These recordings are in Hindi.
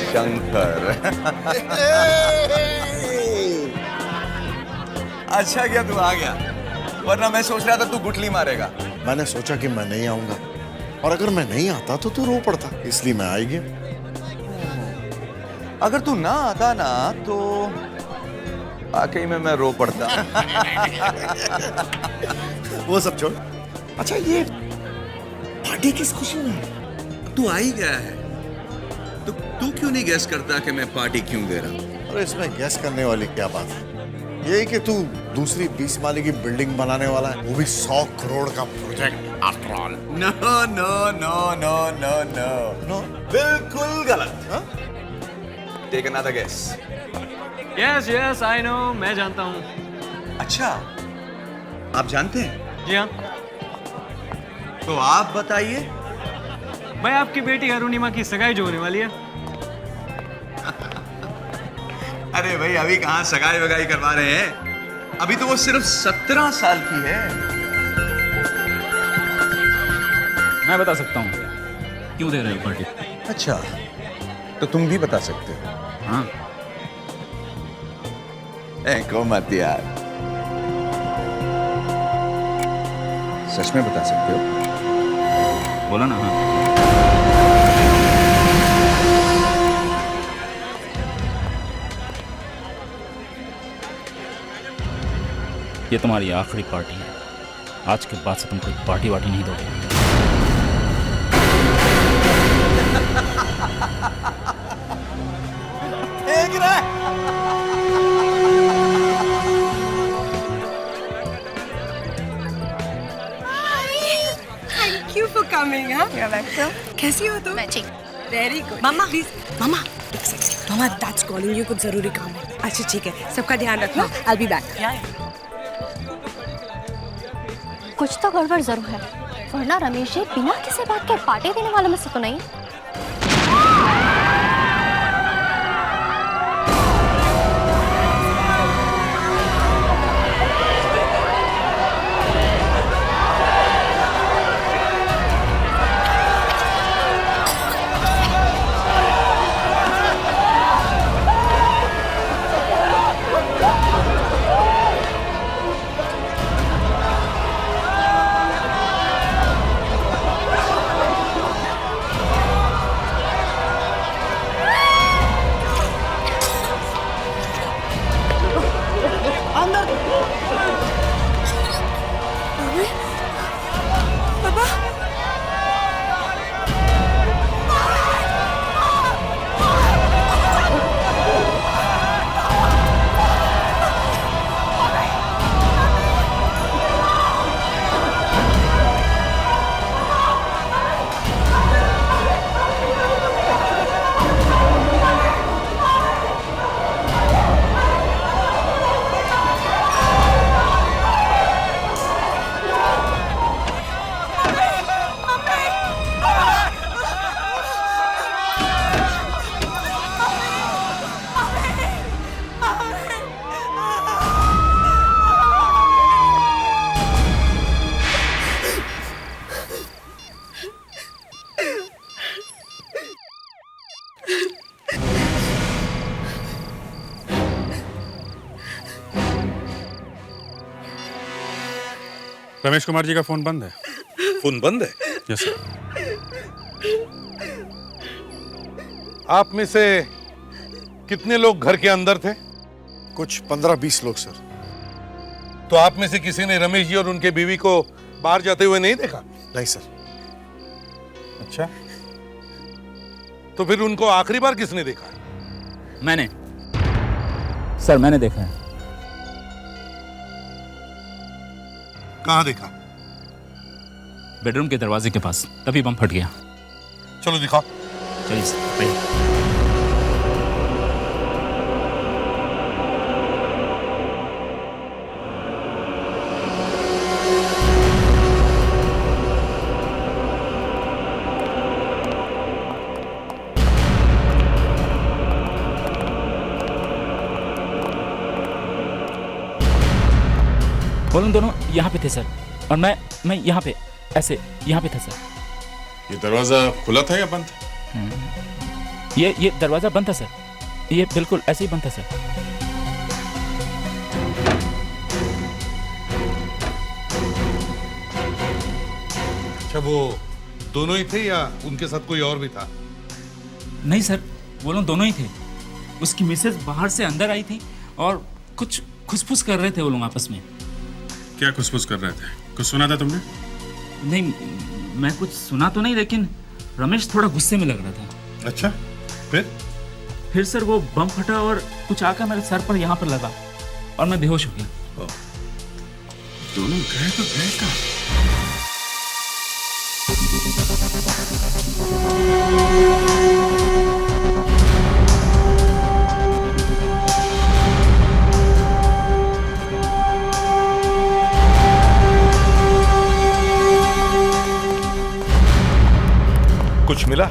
शंकर। अच्छा क्या तू आ गया, वरना मैं सोच रहा था तू गुठली मारेगा। मैंने सोचा कि मैं नहीं आऊंगा, और अगर मैं नहीं आता तो तू रो पड़ता, इसलिए मैं आ गया। अगर तू ना आता ना तो वाकई में मैं रो पड़ता। वो सब छोड़। अच्छा, ये पार्टी किस खुशी में है? तू आ ही गया है तो तू क्यों नहीं गेस करता कि मैं पार्टी क्यों दे रहा हूं? अरे इसमें गैस करने वाली क्या बात है? यही कि तू दूसरी 20 माले की बिल्डिंग बनाने वाला है, वो भी 100 करोड़ का project after all. No no no no no no no, बिल्कुल गलत। Take another guess. Yes yes I know, मैं जानता हूँ। अच्छा, आप जानते हैं? जी हाँ तो आप बताइए। भाई, आपकी बेटी अरुणिमा की सगाई जो होने वाली है। अरे भाई, अभी कहाँ सगाई वगाई करवा रहे हैं, अभी तो वो सिर्फ 17 साल की है। मैं बता सकता हूँ क्यों दे रहे हो पार्टी। अच्छा, तो तुम भी बता सकते हो? हाँ, को मत यार, सच में बता सकते हो? बोला ना। हाँ, ये तुम्हारी आखिरी पार्टी है। आज के बाद से तुम कोई पार्टी वार्टी नहीं दोगे। देख रहा है? Thank you for coming, huh? You're welcome. कैसी हो तुम? मैं ठीक। Very good. Mama, please. मामा, एक second. Mama, that's calling you. कुछ जरूरी काम है. अच्छा ठीक है. सबका ध्यान रखना. I'll be back. कुछ तो गड़बड़ जरूर है, वरना रमेश जी बिना किसी बात के पार्टी देने वालों में से तो नहीं। रमेश कुमार जी का फोन बंद है। फोन बंद है? Yes sir. आप में से कितने लोग घर के अंदर थे? कुछ 15-20 लोग सर। तो आप में से किसी ने रमेश जी और उनके बीवी को बाहर जाते हुए नहीं देखा? नहीं सर। अच्छा, तो फिर उनको आखिरी बार किसने देखा? मैंने सर, मैंने देखा है। कहाँ देखा? बेडरूम के दरवाजे के पास, तभी बम फट गया। चलो दिखाओ। चलिए सर, आइए। वो दोनों यहाँ पे थे सर, और मैं यहाँ पे ऐसे यहाँ पे था सर। ये दरवाजा खुला था या बंद था? ये दरवाज़ा बंद था सर, ये बिल्कुल ऐसे ही बंद था सर। अच्छा, वो दोनों ही थे या उनके साथ कोई और भी था? नहीं सर, वो लोग दोनों ही थे। उसकी मिसेज बाहर से अंदर आई थी और कुछ खुसफुस कर रहे थे वो लोग आपस में। क्या खुसफुस कर रहे थे? कुछ सुना था तुमने? नहीं, मैं कुछ सुना तो नहीं, लेकिन रमेश थोड़ा गुस्से में लग रहा था। अच्छा, फिर सर वो बम फटा और कुछ आकर मेरे सर पर यहाँ पर लगा और मैं बेहोश हो गया। दोनों गए तो गए कहाँ? कुछ मिला?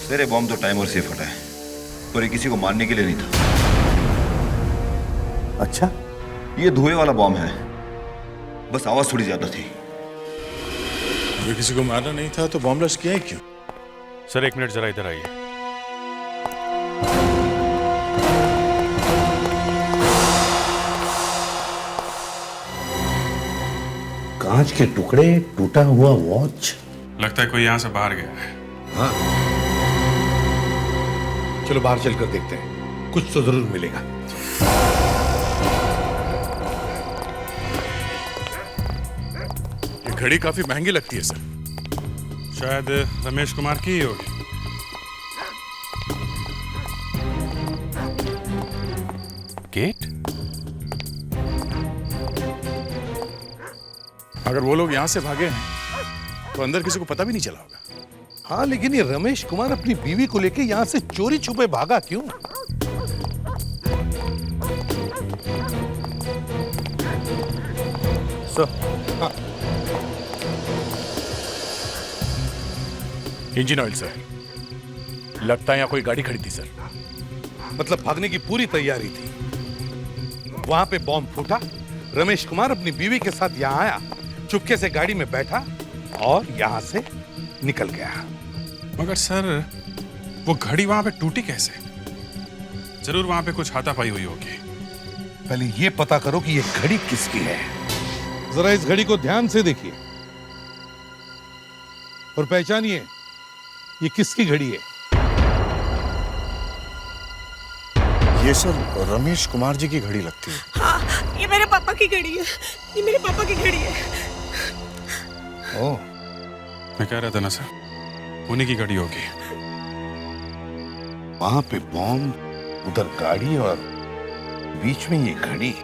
तेरे बॉम्ब तो टाइमर से फटा है, पर ये किसी को मारने के लिए नहीं था। अच्छा, ये धुएं वाला बॉम्ब है, बस आवाज थोड़ी ज्यादा थी। अगर किसी को मारना नहीं था तो बॉम्ब ब्लास्ट किया है क्यों? सर 1 मिनट जरा इधर आइए। कांच के टुकड़े, टूटा हुआ वॉच। लगता है कोई यहाँ से बाहर गया है। हाँ, चलो बाहर चलकर देखते हैं, कुछ तो जरूर मिलेगा। ये घड़ी काफी महंगी लगती है सर, शायद रमेश कुमार की ही होगी। गेट? अगर वो लोग यहाँ से भागे हैं तो अंदर किसी को पता भी नहीं चला होगा। हाँ, लेकिन ये रमेश कुमार अपनी बीवी को लेके यहाँ से चोरी छुपे भागा क्यों? Sir, engine oil sir. लगता है यहाँ कोई गाड़ी खड़ी थी सर। मतलब भागने की पूरी तैयारी थी, वहां पे बॉम्ब फूटा, रमेश कुमार अपनी बीवी के साथ यहाँ आया, चुपके से गाड़ी में बैठा और यहां से निकल गया। मगर सर, वो घड़ी वहां पे टूटी कैसे? जरूर वहां पे कुछ हाथापाई हुई होगी। पहले ये पता करो कि ये घड़ी किसकी है। जरा इस घड़ी को ध्यान से देखिए और पहचानिए ये किसकी घड़ी है। ये सर रमेश कुमार जी की घड़ी लगती है। हाँ, ये मेरे पापा की घड़ी है, ये मेरे पापा की घड़ी है। ओह, मैं कह रहा था ना सर, उन्हीं की घड़ी होगी। वहां पे बॉम्ब, उधर गाड़ी और बीच में ये घड़ी।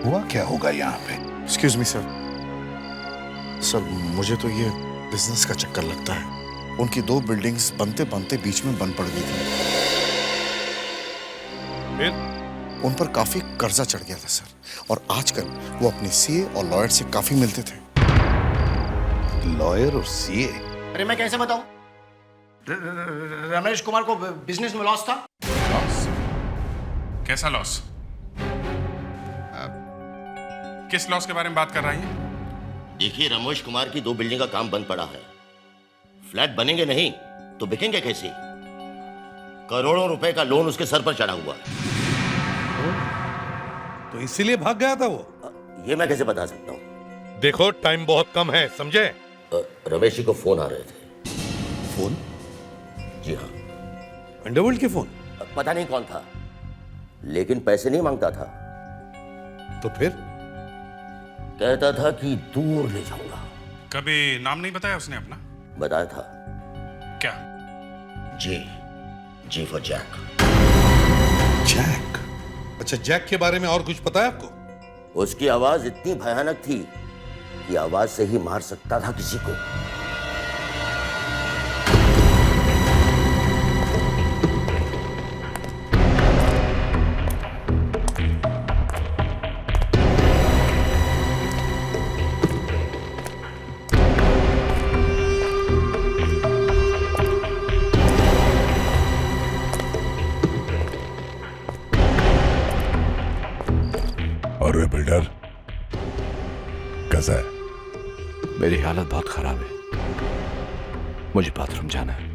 हुआ क्या होगा यहाँ पे? Excuse me sir. सर, मुझे तो ये बिजनेस का चक्कर लगता है। उनकी 2 बिल्डिंग्स बनते बनते बीच में बंद पड़ गई थी। फिर उन पर काफी कर्जा चढ़ गया था सर, और आजकल वो अपने सीए और लॉयर से काफी मिलते थे। लॉयर और सीए? अरे मैं कैसे बताऊं? रमेश कुमार को बिजनेस में लॉस था। लॉस? कैसा लॉस? किस लॉस के बारे में बात कर रही है? देखिए, रमेश कुमार की 2 बिल्डिंग का काम बंद पड़ा है। फ्लैट बनेंगे नहीं तो बिकेंगे कैसे? करोड़ों रुपए का लोन उसके सर पर चढ़ा हुआ है। तो इसीलिए भाग गया था वो? ये मैं कैसे बता सकता हूँ? देखो, टाइम बहुत कम है, समझे? रमेश जी को फोन आ रहे थे। फोन? जी हाँ। अंडरवर्ल्ड के फोन? पता नहीं कौन था, लेकिन पैसे नहीं मांगता था। तो फिर? कहता था कि दूर ले जाऊंगा। कभी नाम नहीं बताया उसने अपना? बताया था। क्या? जी फॉर जैक। जैक? अच्छा, जैक के बारे में और कुछ पता है आपको? उसकी आवाज इतनी भयानक थी कि आवाज से ही मार सकता था किसी को। और वे बिल्डर कैसा है? मेरी हालत बहुत खराब है। मुझे बाथरूम जाना है।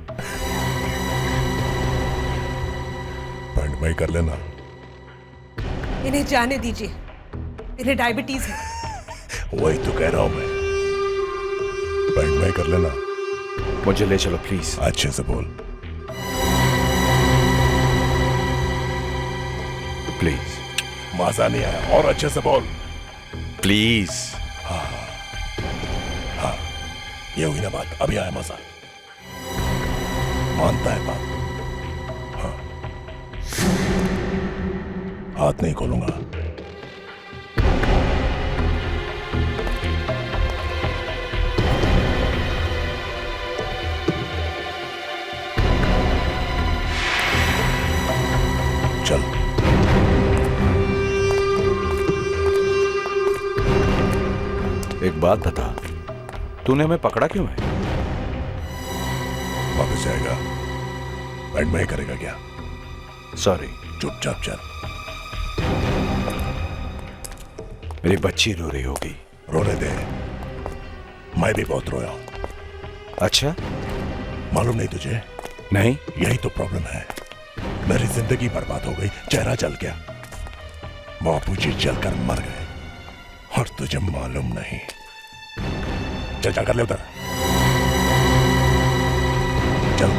बैंड में कर लेना। इन्हें जाने दीजिए, इन्हें डायबिटीज है। वही तो कह रहा हूं मैं। बैंड में कर लेना। मुझे ले चलो प्लीज। अच्छे से बोल। प्लीज। मजा नहीं आया, और अच्छे से बोल। प्लीज। हाँ, ये हुई ना बात, अभी आया मजा। मानता है बात। हाँ, हाथ नहीं खोलूंगा। चल। एक बात बता, तूने हमें पकड़ा क्यों है? वापस जाएगा, बैंड में करेगा क्या? सॉरी। चुपचाप चल। मेरी बच्ची रो रही होगी। रोने दे, मैं भी बहुत रोया हूं। अच्छा? मालूम नहीं तुझे? नहीं। यही तो प्रॉब्लम है, मेरी जिंदगी बर्बाद हो गई, चेहरा जल गया, बापूजी जलकर मर गए और तुझे मालूम नहीं। चल जा कर ले उधर, चल।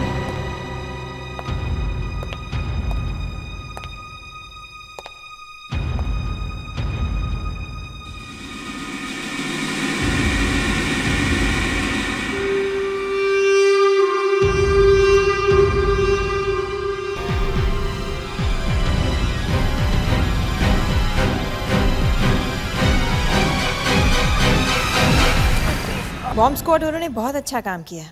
बॉम्ब स्क्वाड वालों ने बहुत अच्छा काम किया।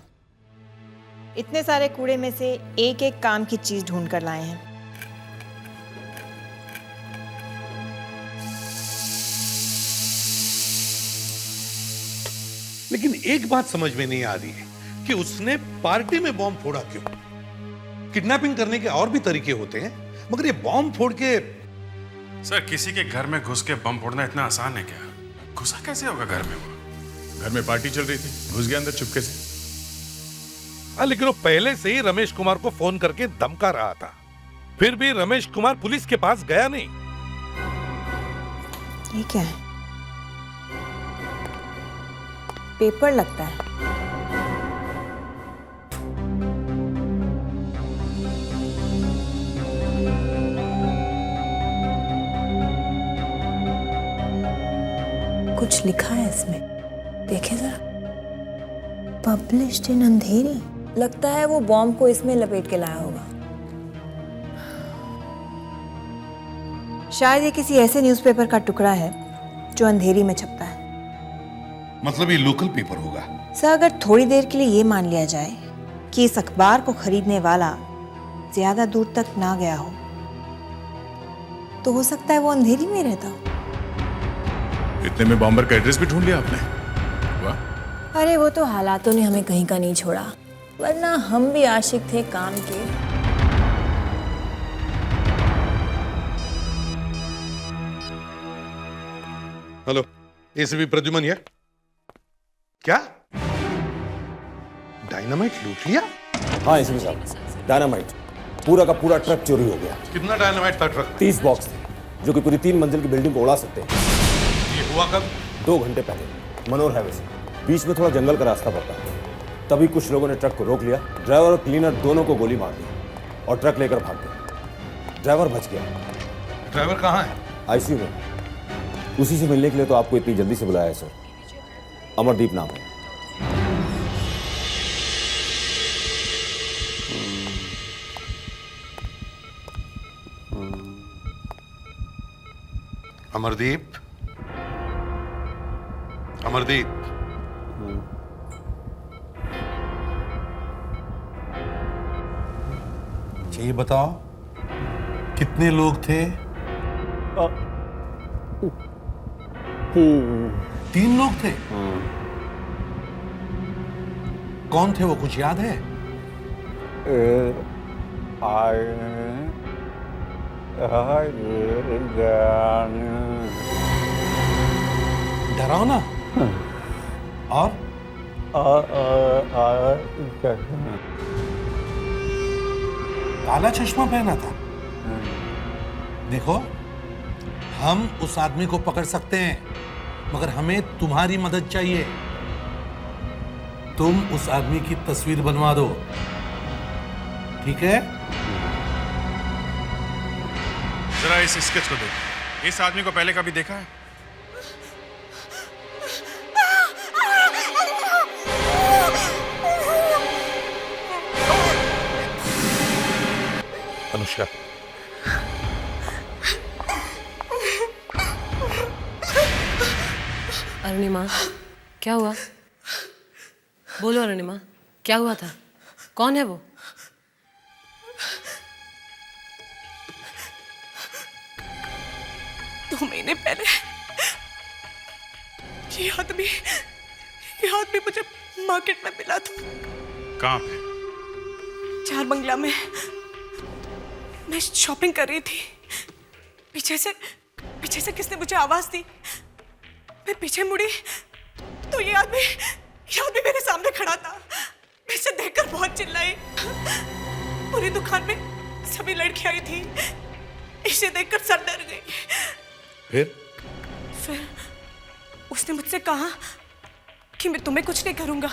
इतने सारे कूड़े में से एक एक काम की चीज ढूंढ कर लाए हैं। लेकिन एक बात समझ में नहीं आ रही है कि उसने पार्टी में बॉम्ब फोड़ा क्यों? किडनैपिंग करने के और भी तरीके होते हैं, मगर ये बॉम्ब फोड़ के। सर, किसी के घर में घुस के बम फोड़ना इतना आसान है क्या? घुसा कैसे होगा घर में? वो घर में पार्टी चल रही थी, घुस गया अंदर चुपके से। लेकिन वो पहले से ही रमेश कुमार को फोन करके धमका रहा था, फिर भी रमेश कुमार पुलिस के पास गया नहीं। ये क्या है? पेपर लगता है। कुछ लिखा है इसमें, देखे जरा। पब्लिश्ड इन अंधेरी। लगता है वो बॉम्ब को इसमें लपेट के लाया होगा। शायद ये किसी ऐसे न्यूज़पेपर का टुकड़ा है जो अंधेरी में छपता है। मतलब ये लोकल पेपर होगा। सर, अगर थोड़ी देर के लिए ये मान लिया जाए कि इस अखबार को खरीदने वाला ज्यादा दूर तक ना गया हो, तो हो सकता है वो अंधेरी में रहता हो। इतने में बॉम्बर का एड्रेस भी ढूंढ लिया आपने? वाह। अरे वो तो हालातों ने हमें कहीं का नहीं छोड़ा, वरना हम भी आशिक थे काम के। हेलो, एसीपी प्रद्युमन है क्या? डायनामाइट लूट लिया? हाँ एसीपी साहब, डायनामाइट पूरा का पूरा ट्रक चोरी हो गया। कितना डायनामाइट था ट्रक में? 30 बॉक्स थे, जो कि पूरी 3 मंजिल की बिल्डिंग को उड़ा सकते हैं। ये हुआ कब? 2 घंटे पहले, मनोर हाईवे से। बीच में थोड़ा जंगल का रास्ता पड़ता है। तभी कुछ लोगों ने ट्रक को रोक लिया, ड्राइवर और क्लीनर दोनों को गोली मार दी और ट्रक लेकर भाग गए। ड्राइवर बच गया। ड्राइवर कहाँ है? आईसीयू में। उसी से मिलने के लिए तो आपको इतनी जल्दी से बुलाया है सर। अमरदीप नाम है। अमरदीप, अमरदीप, ये बताओ कितने लोग थे? 3 लोग थे। कौन थे वो, कुछ याद है? डरावना। और काला चश्मा पहना था। देखो, हम उस आदमी को पकड़ सकते हैं, मगर हमें तुम्हारी मदद चाहिए। तुम उस आदमी की तस्वीर बनवा दो, ठीक है? जरा इस स्केच को देखो। इस आदमी को पहले कभी देखा है? अनुष्का, अरुणिमा, क्या हुआ? बोलो अरुणिमा, क्या हुआ था? कौन है वो? दो महीने पहले ये आदमी मुझे मार्केट में मिला था। कहाँ पे? चार बंगला में। मैं शॉपिंग कर रही थी, पीछे से किसने मुझे आवाज दी। मैं पीछे मुड़ी तो ये आदमी मेरे सामने खड़ा था। मैं इसे देखकर बहुत चिल्लाई। पूरी दुकान में सभी लड़कियां आई थी। इसे देखकर सर डर गई। फिर उसने मुझसे कहा कि मैं तुम्हें कुछ नहीं करूंगा,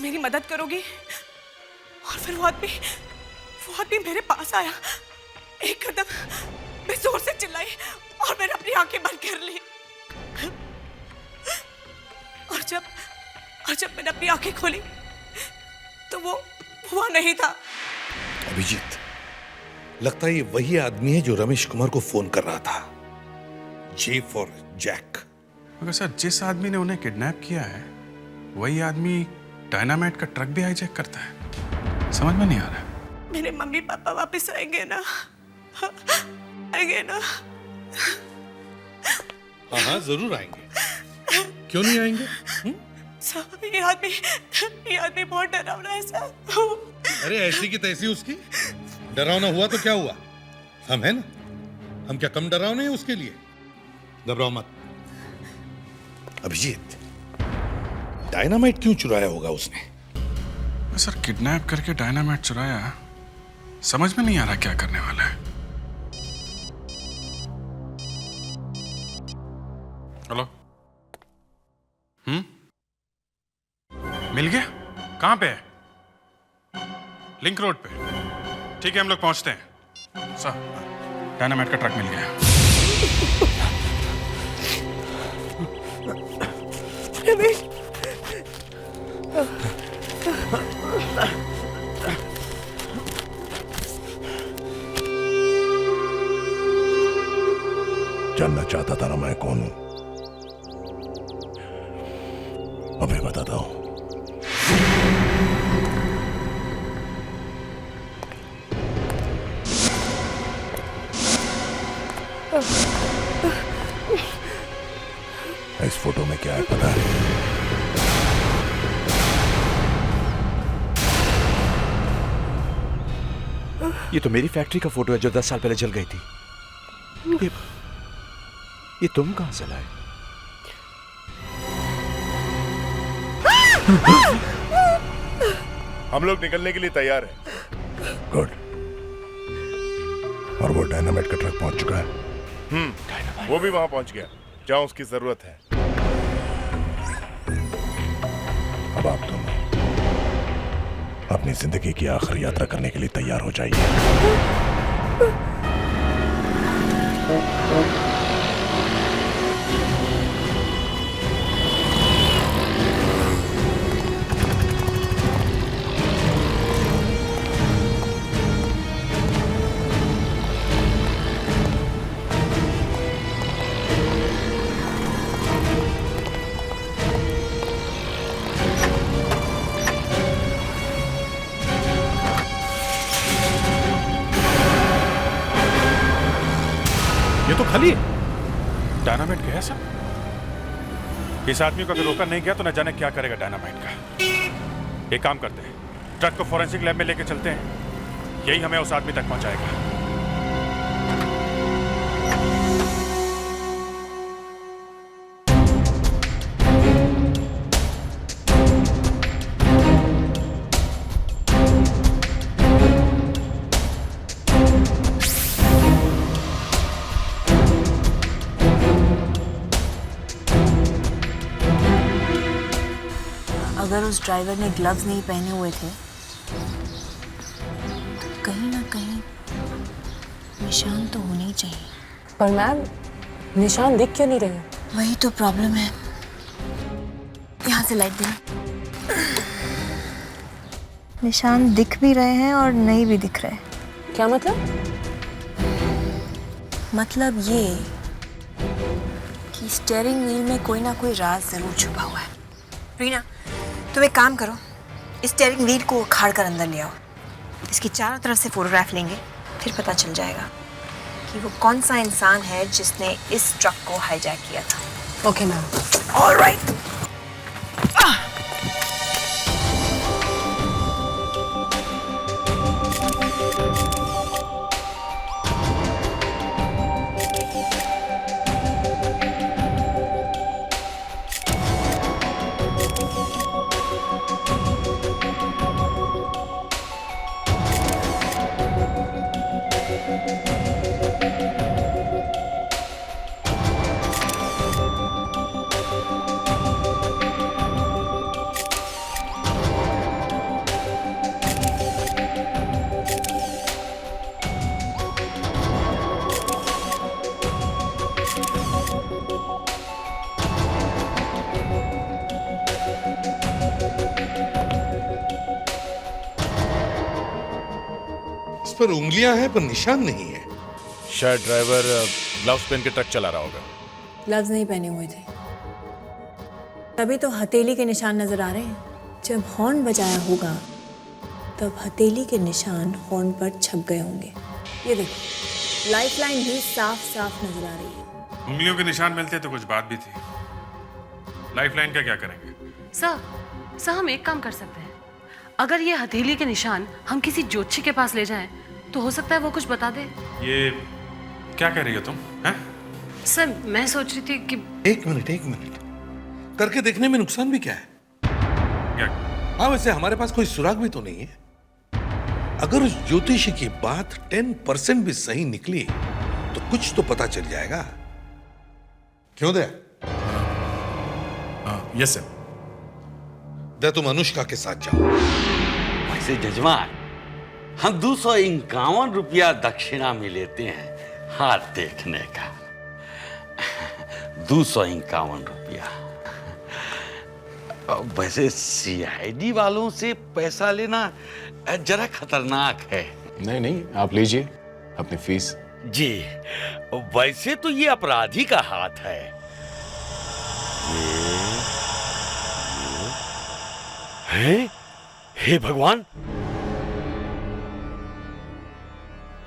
मेरी मदद करोगी। और फिर वो आदमी मेरे पास आया। एक कदम मैं जोर से चिल्लाई और मैंने अपनी आंखें बंद कर ली। और जब मैंने अपनी आंखें खोली तो वो वहां नहीं था। अभिजीत, लगता है ये वही आदमी है जो रमेश कुमार को फोन कर रहा था। J for Jack. मगर सर, जिस आदमी ने उन्हें किडनैप किया है वही आदमी डायनामाइट का ट्रक भी हाईजैक करता है। समझ में नहीं आ रहा। मेरे मम्मी पापा वापस आएंगे ना? आएंगे ना? हाँ, जरूर आएंगे। क्यों नहीं आएंगे? सर, ये आदमी बहुत डरावना है सर। अरे ऐसी की तैसी उसकी। डरावना हुआ तो क्या हुआ? हम है ना, हम क्या कम डरावने हैं उसके लिए? घबराओ मत। अभिजीत, डायनामाइट क्यों चुराया होगा उसने? सर, किडनैप करके डायनामाइट चुराया, समझ में नहीं आ रहा क्या करने वाला है। हेलो, मिल गया? कहां पे है? लिंक रोड पे। ठीक है, हम लोग पहुंचते हैं। सर, डायनामाइट का ट्रक मिल गया। रमेश, जानना चाहता था ना मैं कौन हूं? अभी बताता हूं। इस फोटो में क्या है पता है? ये तो मेरी फैक्ट्री का फोटो है जो 10 साल पहले जल गई थी। ये तुम कहां से लाए? हम लोग निकलने के लिए तैयार हैं। गुड। और वो डायनामाइट का ट्रक पहुंच चुका है। वो भी वहां पहुंच गया जहां उसकी जरूरत है। अब आप दोनों अपनी जिंदगी की आखिरी यात्रा करने के लिए तैयार हो जाइए। ये तो खाली है। डायनामाइट गया सर? इस आदमी को अगर रोका नहीं गया तो न जाने क्या करेगा डायनामाइट का। एक काम करते हैं, ट्रक को फोरेंसिक लैब में लेके चलते हैं, यही हमें उस आदमी तक पहुंचाएगा। अगर उस ड्राइवर ने ग्लव्स नहीं पहने हुए थे तो कहीं ना कहीं निशान तो होने ही चाहिए। पर मैम निशान दिख क्यों नहीं रहे? वही तो प्रॉब्लम है। यहाँ से लाइट देना। निशान दिख भी रहे हैं और नहीं भी दिख रहे। क्या मतलब? मतलब ये कि स्टीयरिंग व्हील में कोई ना कोई राज जरूर छुपा हुआ है। रीना, तुम एक काम करो, इस स्टीयरिंग व्हील को उखाड़ कर अंदर ले आओ। इसकी चारों तरफ से फोटोग्राफ लेंगे, फिर पता चल जाएगा कि वो कौन सा इंसान है जिसने इस ट्रक को हाईजैक किया था। Okay ma'am. ऑलराइट। इस पर उंगलियां हैं पर निशान नहीं है। शायद ड्राइवर ग्लव्स पहन के ट्रक चला रहा होगा। ग्लव्स नहीं पहने हुए थे, तभी तो हथेली के निशान नजर आ रहे हैं। जब हॉर्न बजाया होगा तब हथेली के निशान हॉर्न पर छप गए होंगे। ये देखो, लाइफलाइन भी साफ साफ नजर आ रही है। उंगलियों के निशान मिलते तो कुछ बात भी थी। लाइफलाइन का क्या करेंगे? सर हम एक काम कर सकते हैं। अगर ये हथेली के निशान हम किसी ज्योतिषी के पास ले जाएं, तो हो सकता है वो कुछ बता दे। ये क्या कह रही हो तुम? हैं? सर मैं सोच रही थी कि एक मिनट करके देखने में नुकसान भी क्या है? क्या? हाँ, वैसे हमारे पास कोई सुराग भी तो नहीं है। अगर उस ज्योतिषी की बात 10% भी सही निकली तो कुछ तो पता चल जाएगा। क्यों दे? Yes sir. दे, तुम अनुष्का के साथ जाओ। वैसे जजमान, हम 251 रुपया दक्षिणा में लेते हैं हाथ देखने का। 251 रुपया। वैसे सीआईडी वालों से पैसा लेना जरा खतरनाक है। नहीं, आप लीजिए अपनी फीस। जी, वैसे तो ये अपराधी का हाथ है। हे भगवान,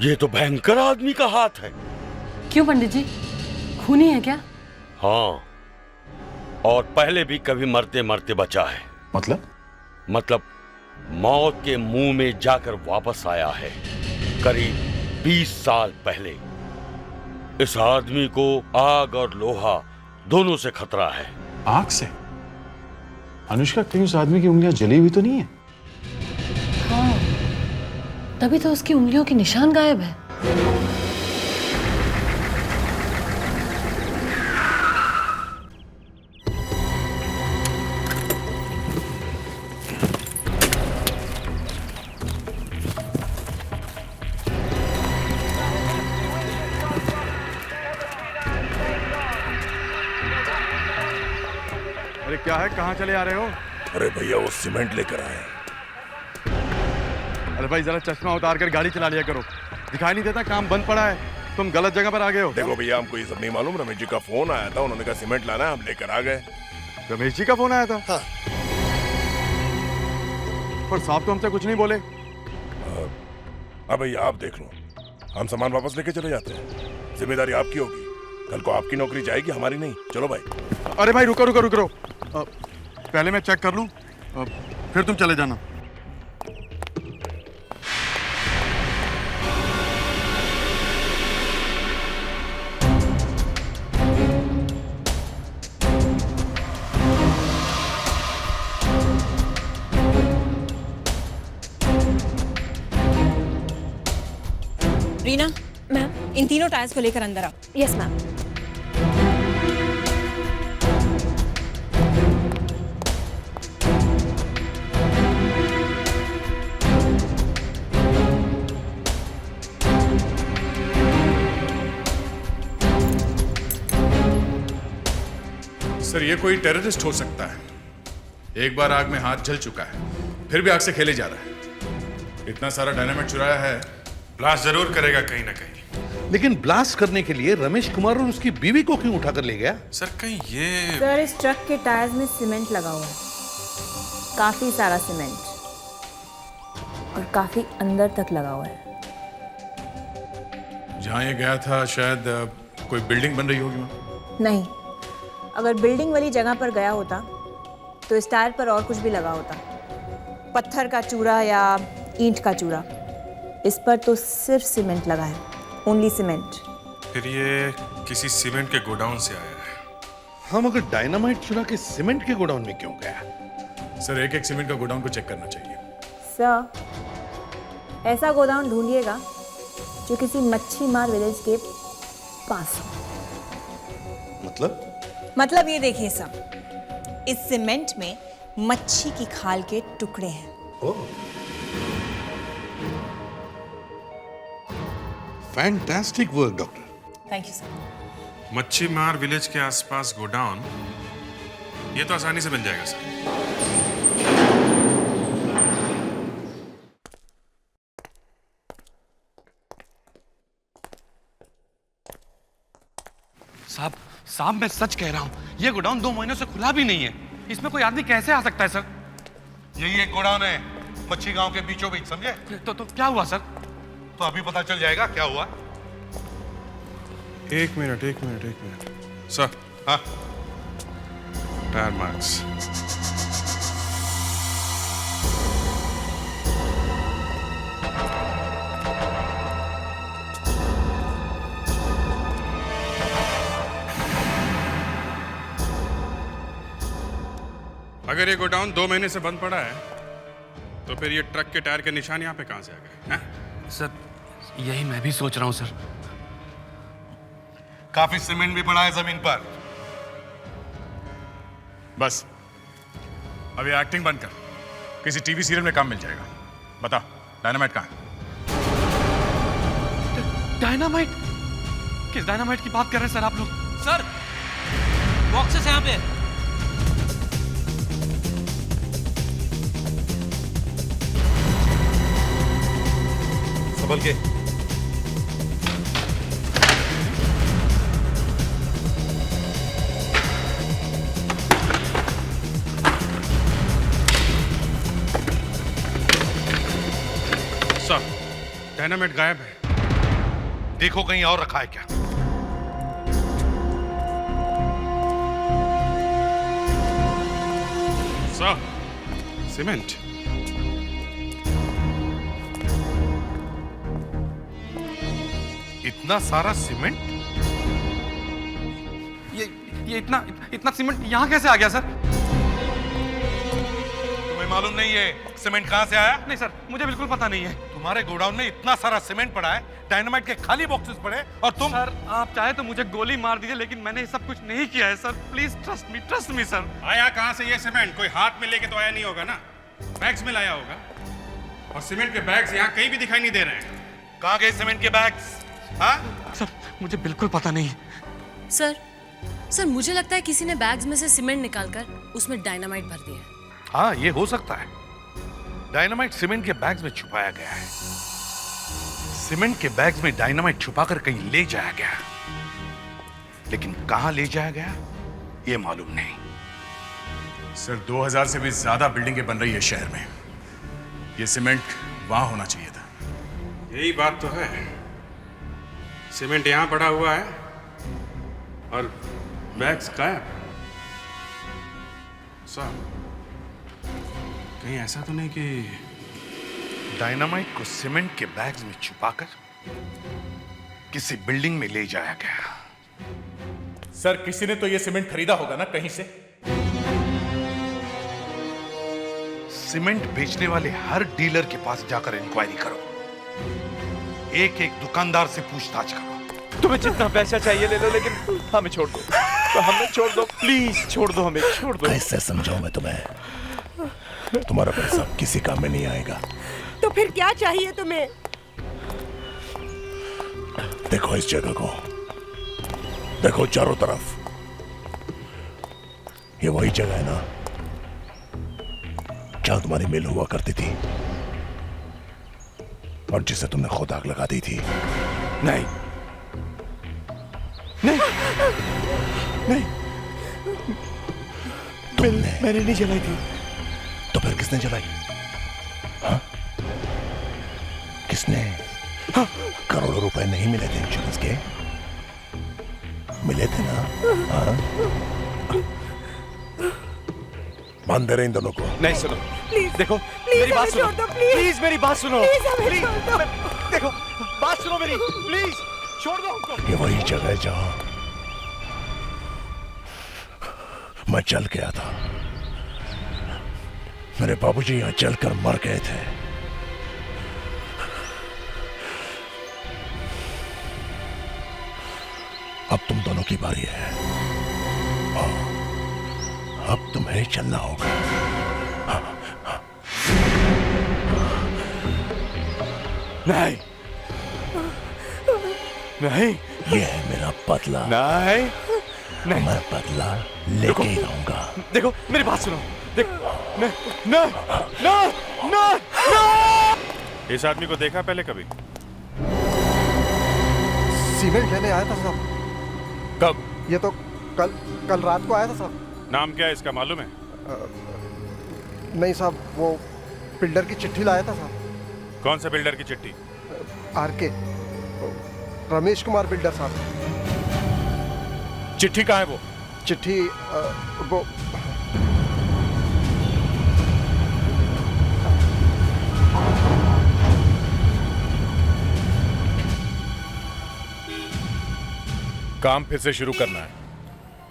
ये तो भयंकर आदमी का हाथ है। क्यों पंडित जी, खूनी है क्या? हाँ, और पहले भी कभी मरते मरते बचा है। मतलब मौत के मुंह में जाकर वापस आया है करीब 20 साल पहले। इस आदमी को आग और लोहा दोनों से खतरा है। आग से? अनुष्का, कहीं उस आदमी की उंगलियां जली हुई तो नहीं है? हाँ, तभी तो उसकी उंगलियों के निशान गायब है। अरे क्या है, कहाँ चले आ रहे हो? अरे भैया, वो सीमेंट लेकर आए। अरे भाई जरा चश्मा उतार कर गाड़ी चला लिया करो, दिखाई नहीं देता काम बंद पड़ा है। तुम गलत जगह पर आ गए हो। देखो भैया, हमको ये सब नहीं मालूम। रमेश जी का फोन आया था, उन्होंने कहा सीमेंट लाना है, हम लेकर आ गए। रमेश जी का फोन आया था? हाँ। पर साहब तो हमसे कुछ नहीं बोले। अब भैया आप देख लो, हम सामान वापस लेके चले जाते हैं। जिम्मेदारी आपकी होगी, कल को आपकी नौकरी जाएगी, हमारी नहीं। चलो भाई। अरे भाई रुको, पहले मैं चेक कर लूं, फिर तुम चले जाना। रीना मैम, इन तीनों टायर्स को लेकर अंदर आओ। Yes ma'am. सर ये कोई टेररिस्ट हो सकता है। एक बार आग में हाथ जल चुका है, फिर भी आग से खेले जा रहा है। इतना सारा डायनामाइट चुराया है, ब्लास्ट जरूर करेगा कहीं ना कहीं। लेकिन ब्लास्ट करने के लिए रमेश कुमार और उसकी बीवी को क्यों उठाकर ले गया? सर कहीं ये सर इस ट्रक के टायर्स में सीमेंट लगा हुआ है, काफी सारा सीमेंट, और काफी अंदर तक लगा हुआ है। जहां ये गया था शायद कोई बिल्डिंग बन रही होगी वहां। नहीं, अगर बिल्डिंग वाली जगह पर गया होता तो इस टायर पर और कुछ भी लगा होता, पत्थर का चूरा या ईंट का चूरा। इस पर तो सिर्फ सीमेंट लगा है, ओनली सीमेंट। फिर ये किसी सीमेंट के गोडाउन से आया है। हम अगर डायनामाइट चुरा के सीमेंट के गोडाउन में क्यों गया? सर एक एक सीमेंट का गोडाउन को चेक करना चाहिए। सर ऐसा गोदाम ढूंढिएगा जो किसी मच्छी मार विलेज के पास हो। मतलब ये देखिए सर, इस सीमेंट में मच्छी की खाल के टुकड़े हैं। Fantastic work doctor. Thank you sir. मच्छी मार विलेज के आसपास गोडाउन, ये तो आसानी से मिल जाएगा सर। साहब मैं सच कह रहा हूँ, ये गोडाउन 2 महीनों से खुला भी नहीं है। इसमें कोई आदमी कैसे आ सकता है सर? यही एक गोडाउन है मच्छी गांव के बीचों बीच, समझे? तो क्या हुआ सर? तो अभी पता चल जाएगा क्या हुआ। एक मिनट सर। हाँ, टायर मार्क्स। अगर ये गोडाउन 2 महीने से बंद पड़ा है तो फिर ये ट्रक के टायर के निशान यहाँ पे कहां से आ गए? सर यही मैं भी सोच रहा हूँ सर। काफी सीमेंट भी पड़ा है जमीन पर। बस अब ये एक्टिंग बंद कर, किसी टीवी सीरियल में काम मिल जाएगा। बता डायनामाइट कहाँ है? डायनामाइट? किस डायनामाइट की बात कर रहे हैं सर आप लोग? सर बॉक्सेस यहाँ पे। संभल के। सर डायनामाइट गायब है। देखो कहीं और रखा है क्या? Sir cement. इतना सारा सीमेंट? ये इतना सीमेंट यहाँ कैसे आ गया सर? तुम्हें मालूम नहीं है सीमेंट कहां से आया? नहीं सर, मुझे बिल्कुल पता नहीं है। तुम्हारे गोडाउन में इतना सारा सीमेंट पड़ा है, डायनामाइट के खाली बॉक्सेस पड़े, और तुम? सर आप चाहे तो मुझे गोली मार दीजिए, लेकिन मैंने ये सब कुछ नहीं किया है sir. Please trust me sir. आया कहां से ये सीमेंट? कोई हाथ में लेके तो आया नहीं होगा ना, बैग्स में लाया होगा। और सीमेंट के बैग्स यहाँ कहीं भी दिखाई नहीं दे रहे हैं। कहां गए सीमेंट के बैग्स? हाँ? सर मुझे बिल्कुल पता नहीं। सर मुझे लगता है किसी ने बैग्स में से सीमेंट निकालकर उसमें डायनामाइट भर दिया है। हाँ, ये हो सकता है। डायनामाइट सीमेंट के बैग्स में छुपाया गया है। सीमेंट के बैग्स में डायनामाइट छुपाकर कहीं ले जाया गया, लेकिन कहां ले जाया गया ये मालूम नहीं। सर 2000 से भी ज्यादा बिल्डिंगें बन रही है शहर में। ये सीमेंट वहां होना चाहिए था। यही बात तो है, सीमेंट यहां पड़ा हुआ है और बैग्स गायब। सर कहीं ऐसा तो नहीं कि डायनामाइट को सीमेंट के बैग्स में छुपाकर किसी बिल्डिंग में ले जाया गया? सर किसी ने तो ये सीमेंट खरीदा होगा ना कहीं से। सीमेंट बेचने वाले हर डीलर के पास जाकर इंक्वायरी करो, एक एक दुकानदार से पूछताछ करो। तुम्हें जितना पैसा चाहिए ले लो, लेकिन हमें छोड़ दो। तो हमें छोड़ दो, प्लीज छोड़ दो, हमें छोड़ दो। कैसे समझाऊं मैं तुम्हें? तुम्हारा पैसा किसी काम में नहीं आएगा। तो फिर क्या चाहिए तुम्हें? देखो इस जगह को, देखो चारों तरफ। ये वही जगह है ना जहां तुम्हारी मिल हुआ करती थी और जिसे तुमने खुद आग लगा दी थी? नहीं नहीं नहीं, मैंने नहीं जलाई थी। तो फिर किसने जलाई? हाँ? किसने? हाँ? करोड़ों रुपए नहीं मिले थे इंश्योरेंस के? मिले थे ना? हाँ? मान दे रहे इन दोनों को? नहीं, सुनो प्लीज देखो, प्लीज मेरी बात हमें सुनो, छोड़ दो, प्लीज प्लीज मेरी बात सुनो, प्लीज हमें प्लीज, छोड़ दो। देखो बात सुनो मेरी, प्लीज छोड़ दो हमको। ये वही जगह है जहां मैं चल गया था। मेरे बाबूजी यहां चलकर मर गए थे। अब तुम दोनों की बारी है। अब तुम्हें चलना होगा। नहीं नहीं, ये है मेरा बदला। नहीं नहीं, मैं बदला लेके ही रहूंगा। देखो मेरी बात सुनो, देखो नहीं नहीं नहीं नहीं। इस आदमी को देखा पहले कभी? सीमेंट लेने आया था साहब। कब? ये तो कल रात को आया था साहब। नाम क्या है इसका मालूम है? नहीं साहब, वो बिल्डर की चिट्ठी लाया था साहब। कौन से बिल्डर की चिट्ठी? आरके, रमेश कुमार बिल्डर साहब। चिट्ठी कहाँ है वो? चिट्ठी वो काम फिर से शुरू करना है।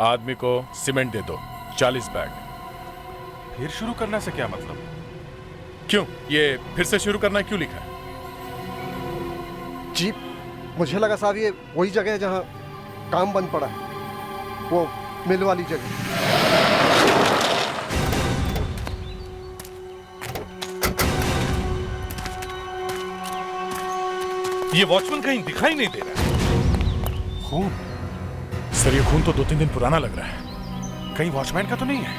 आदमी को सीमेंट दे दो 40 बैग। फिर शुरू करने से क्या मतलब? क्यों ये फिर से शुरू करना क्यों लिखा है? जी मुझे लगा साहब ये वही जगह है जहां काम बंद पड़ा है, वो मिल वाली जगह। ये वॉचमैन कहीं दिखाई नहीं दे रहा। खून? सर ये खून तो 2-3 दिन पुराना लग रहा है। कहीं वॉचमैन का तो नहीं है?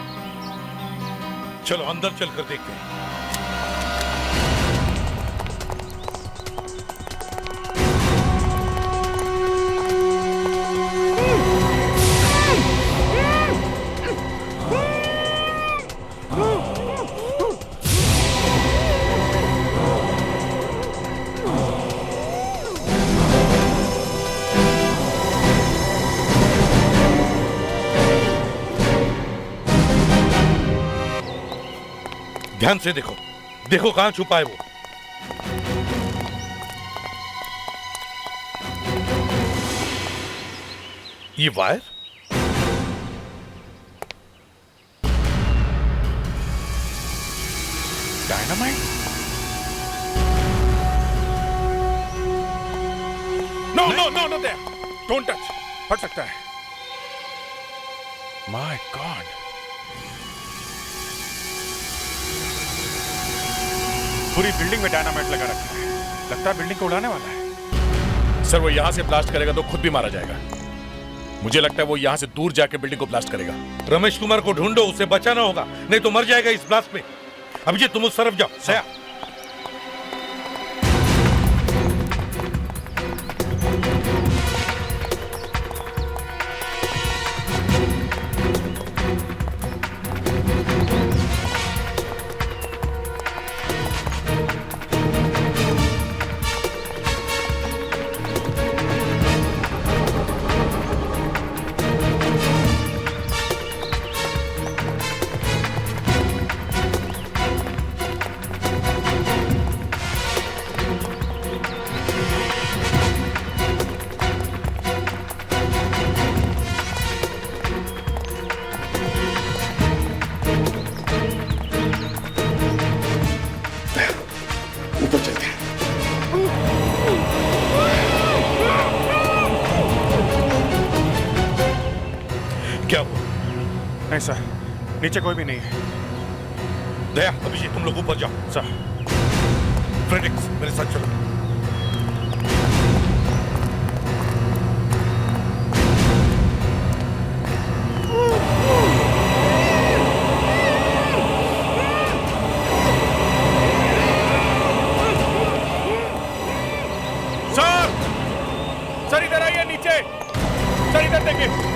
चलो अंदर चलकर देखते हैं। ध्यान से देखो, देखो कहां छुपा है वो। ये wire? Dynamite? No no no no there, don't touch, फट सकता है। माय गॉड, पूरी बिल्डिंग में डायनामाइट लगा रखा है। लगता है बिल्डिंग को उड़ाने वाला है। सर वो यहां से ब्लास्ट करेगा तो खुद भी मारा जाएगा। मुझे लगता है वो यहां से दूर जाके बिल्डिंग को ब्लास्ट करेगा। रमेश कुमार को ढूंढो, उसे बचाना होगा, नहीं तो मर जाएगा इस ब्लास्ट में। अभिजीत तुम उस तरफ जाओ। सया ऊपर चलते हैं। क्या हुआ? नहीं सर, नीचे कोई भी नहीं है। दया, अभिजीत तुम लोग ऊपर जाओ। सर फ्रेडरिक्स मेरे साथ चलो। नीचे सर इधर देखे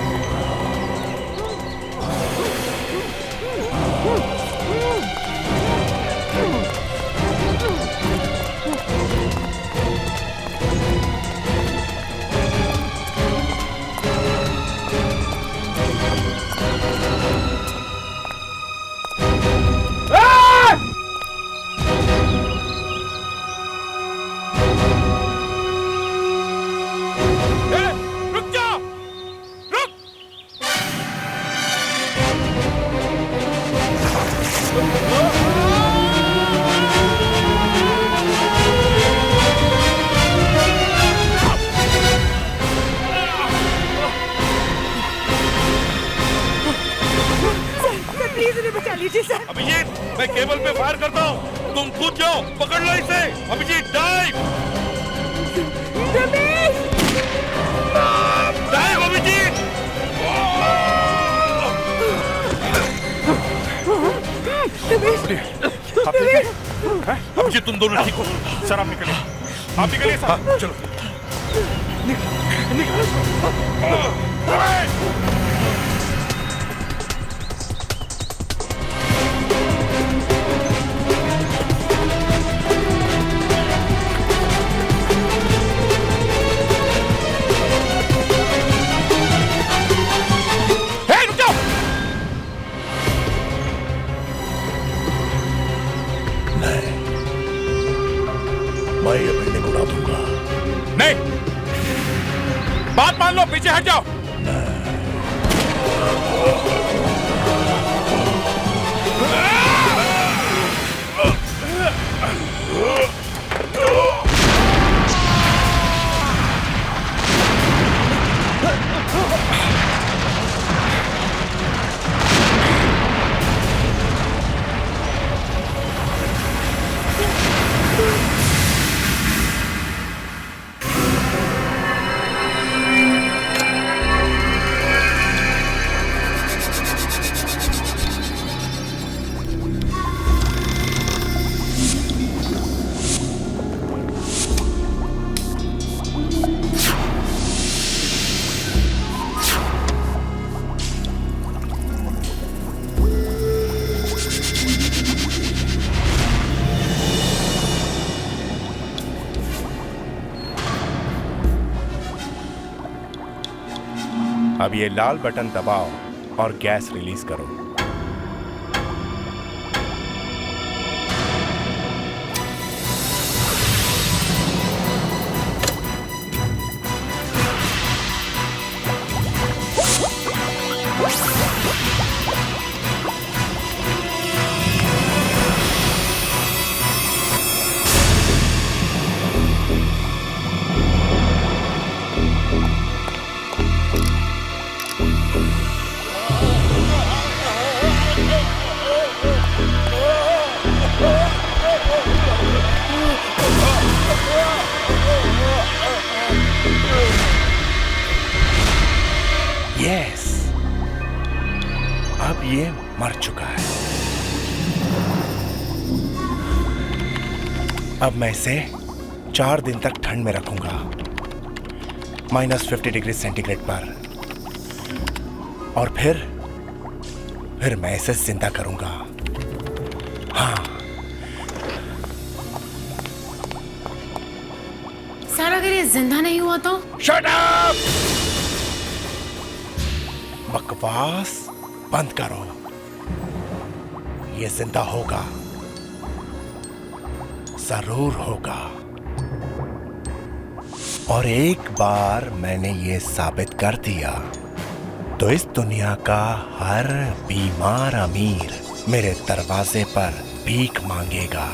अभिजीत, मैं केबल पे फायर करता हूँ, तुम कूद जाओ, पकड़ लो इसे। Abhijeet dive, dive Abhijeet. आप ठीक है? अभिजीत तुम दोनों ठीक हो? सर आप निकलिए, आप निकलिए सर। चलो मैं ये बिल्डिंग उड़ा दूंगा। नहीं, बात मान लो, पीछे हट जाओ। अब ये लाल बटन दबाओ और गैस रिलीज करो। यस, अब ये मर चुका है। अब मैं इसे 4 दिन तक ठंड में रखूंगा, -50 डिग्री सेंटीग्रेड पर, और फिर मैं इसे जिंदा करूंगा। हाँ सर, अगर ये जिंदा नहीं हुआ तो? Shut up! बकवास बंद करो। ये जिंदा होगा, जरूर होगा। और एक बार मैंने ये साबित कर दिया तो इस दुनिया का हर बीमार अमीर मेरे दरवाजे पर भीख मांगेगा।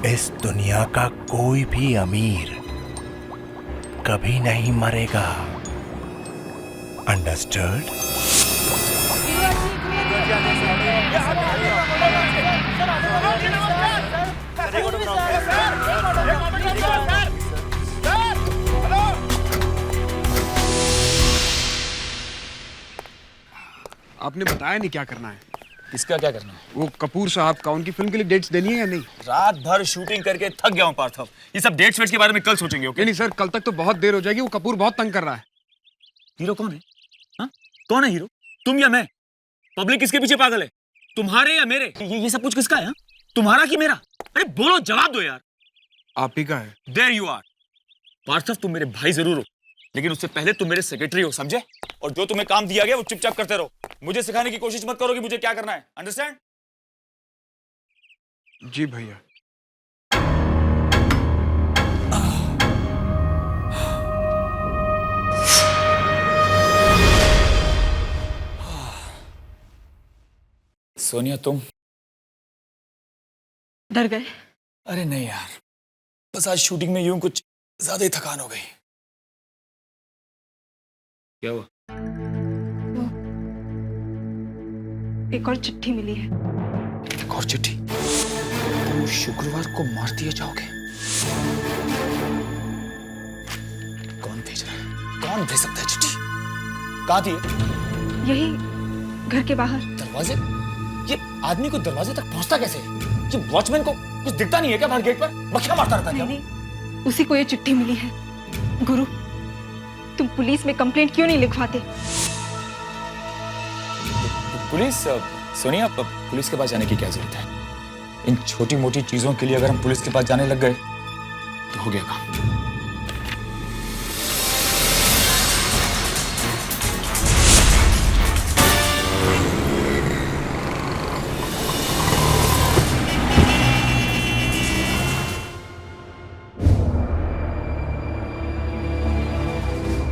इस दुनिया का कोई भी अमीर कभी नहीं मरेगा। अंडरस्टूड? आपने बताया नहीं क्या करना है। किसका क्या करना है? वो कपूर साहब का, उनकी फिल्म के लिए डेट्स देनी है या नहीं? रात भर शूटिंग करके थक गया हूँ पार्थव। ये सब डेट्स वेट्स के बारे में कल सोचेंगे, ओके? नहीं सर, कल तक तो बहुत देर हो जाएगी। वो कपूर बहुत तंग कर रहा है। हीरो कौन है? हाँ? कौन है हीरो? तुम या मैं? पब्लिक किसके पीछे पागल है? तुम्हारे या मेरे? ये सब कुछ किसका है? हा? तुम्हारा कि मेरा? अरे बोलो, जवाब दो यार। आप ही का है। There you are। पार्थव, तुम मेरे भाई जरूर हो, लेकिन उससे पहले तुम मेरे सेक्रेटरी हो, समझे? और जो तुम्हें काम दिया गया वो चुपचाप करते रहो। मुझे सिखाने की कोशिश मत करो कि मुझे क्या करना है। अंडरस्टैंड? जी भैया। सोनिया, तुम डर गए? अरे नहीं यार, बस आज शूटिंग में यूं कुछ ज्यादा ही थकान हो गई। क्या हुआ? एक और चिट्ठी मिली है। एक और चिट्ठी? तुम शुक्रवार को मार दिए जाओगे? कौन भेज रहा है? कौन भेज सकता है चिट्ठी? कहाँ थी? यही घर के बाहर। दरवाजे? ये आदमी को दरवाजे तक पहुंचता कैसे? ये वॉचमैन को कुछ दिखता नहीं है क्या बाहर गेट पर? बखिया मारता रहता है क्या? नहीं, उसी को ये चिट्ठी मिली है। गुरु, तुम पुलिस में कंप्लेंट क्यों नहीं लिखवाते? पुलिस? सोनिया, पुलिस के पास जाने की क्या जरूरत है? इन छोटी मोटी चीजों के लिए अगर हम पुलिस के पास जाने लग गए तो हो गया काम।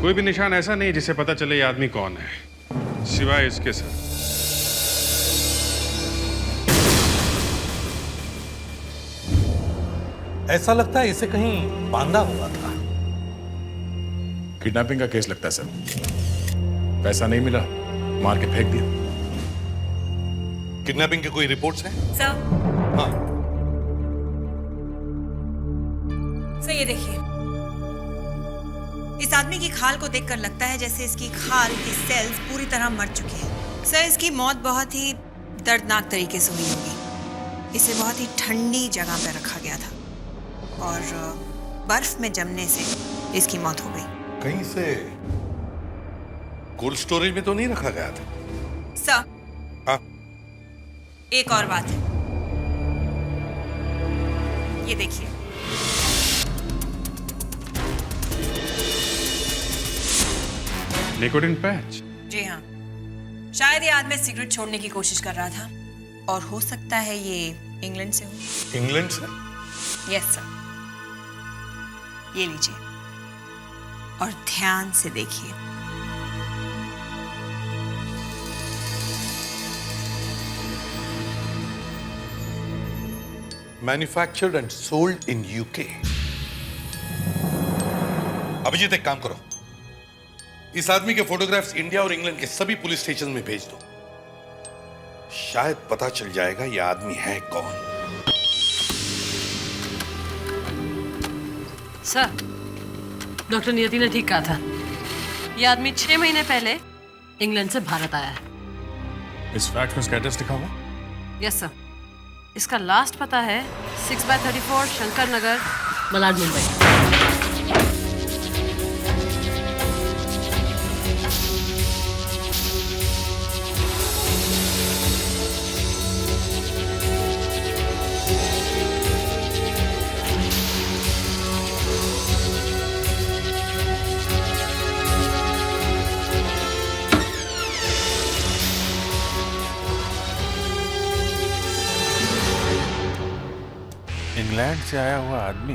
कोई भी निशान ऐसा नहीं जिसे पता चले ये आदमी कौन है, सिवाय इसके सर। ऐसा लगता है इसे कहीं बांधा हुआ था। किडनैपिंग का केस लगता है सर। पैसा नहीं मिला, मार के फेंक दिया। किडनैपिंग के कोई रिपोर्ट्स हैं? सर। हाँ। सर ये देखिए, इस आदमी की खाल को देखकर लगता है जैसे इसकी खाल की सेल्स पूरी तरह मर चुके हैं। सर, इसकी मौत बहुत ही दर्दनाक तरीके से हुई होगी। इसे बहुत ही ठंडी जगह पर रखा गया था और बर्फ में जमने से इसकी मौत हो गई। कहीं से कोल्ड स्टोरेज में तो नहीं रखा गया था? सर, हाँ? एक और बात है, ये देखिए। Nicotine patch? जी हाँ, शायद ये आदमी सिगरेट छोड़ने की कोशिश कर रहा था और हो सकता है ये इंग्लैंड से हो। इंग्लैंड से? Yes sir. ये लीजिए और ध्यान से देखिए। Manufactured and sold in UK. Abhijeet, एक काम करो, इस आदमी के फोटोग्राफ्स इंडिया और इंग्लैंड के सभी पुलिस स्टेशन में भेज दो। शायद पता चल जाएगा ये आदमी है कौन। सर, डॉक्टर नियति ने ठीक कहा था। ये आदमी 6 महीने पहले इंग्लैंड से भारत आया है। इस फैक्ट में इसका एड्रेस लिखा हुआ? Yes sir. इसका लास्ट पता है 6/34 शंकर नगर, मलाड, मुंबई। इंग्लैंड से आया हुआ आदमी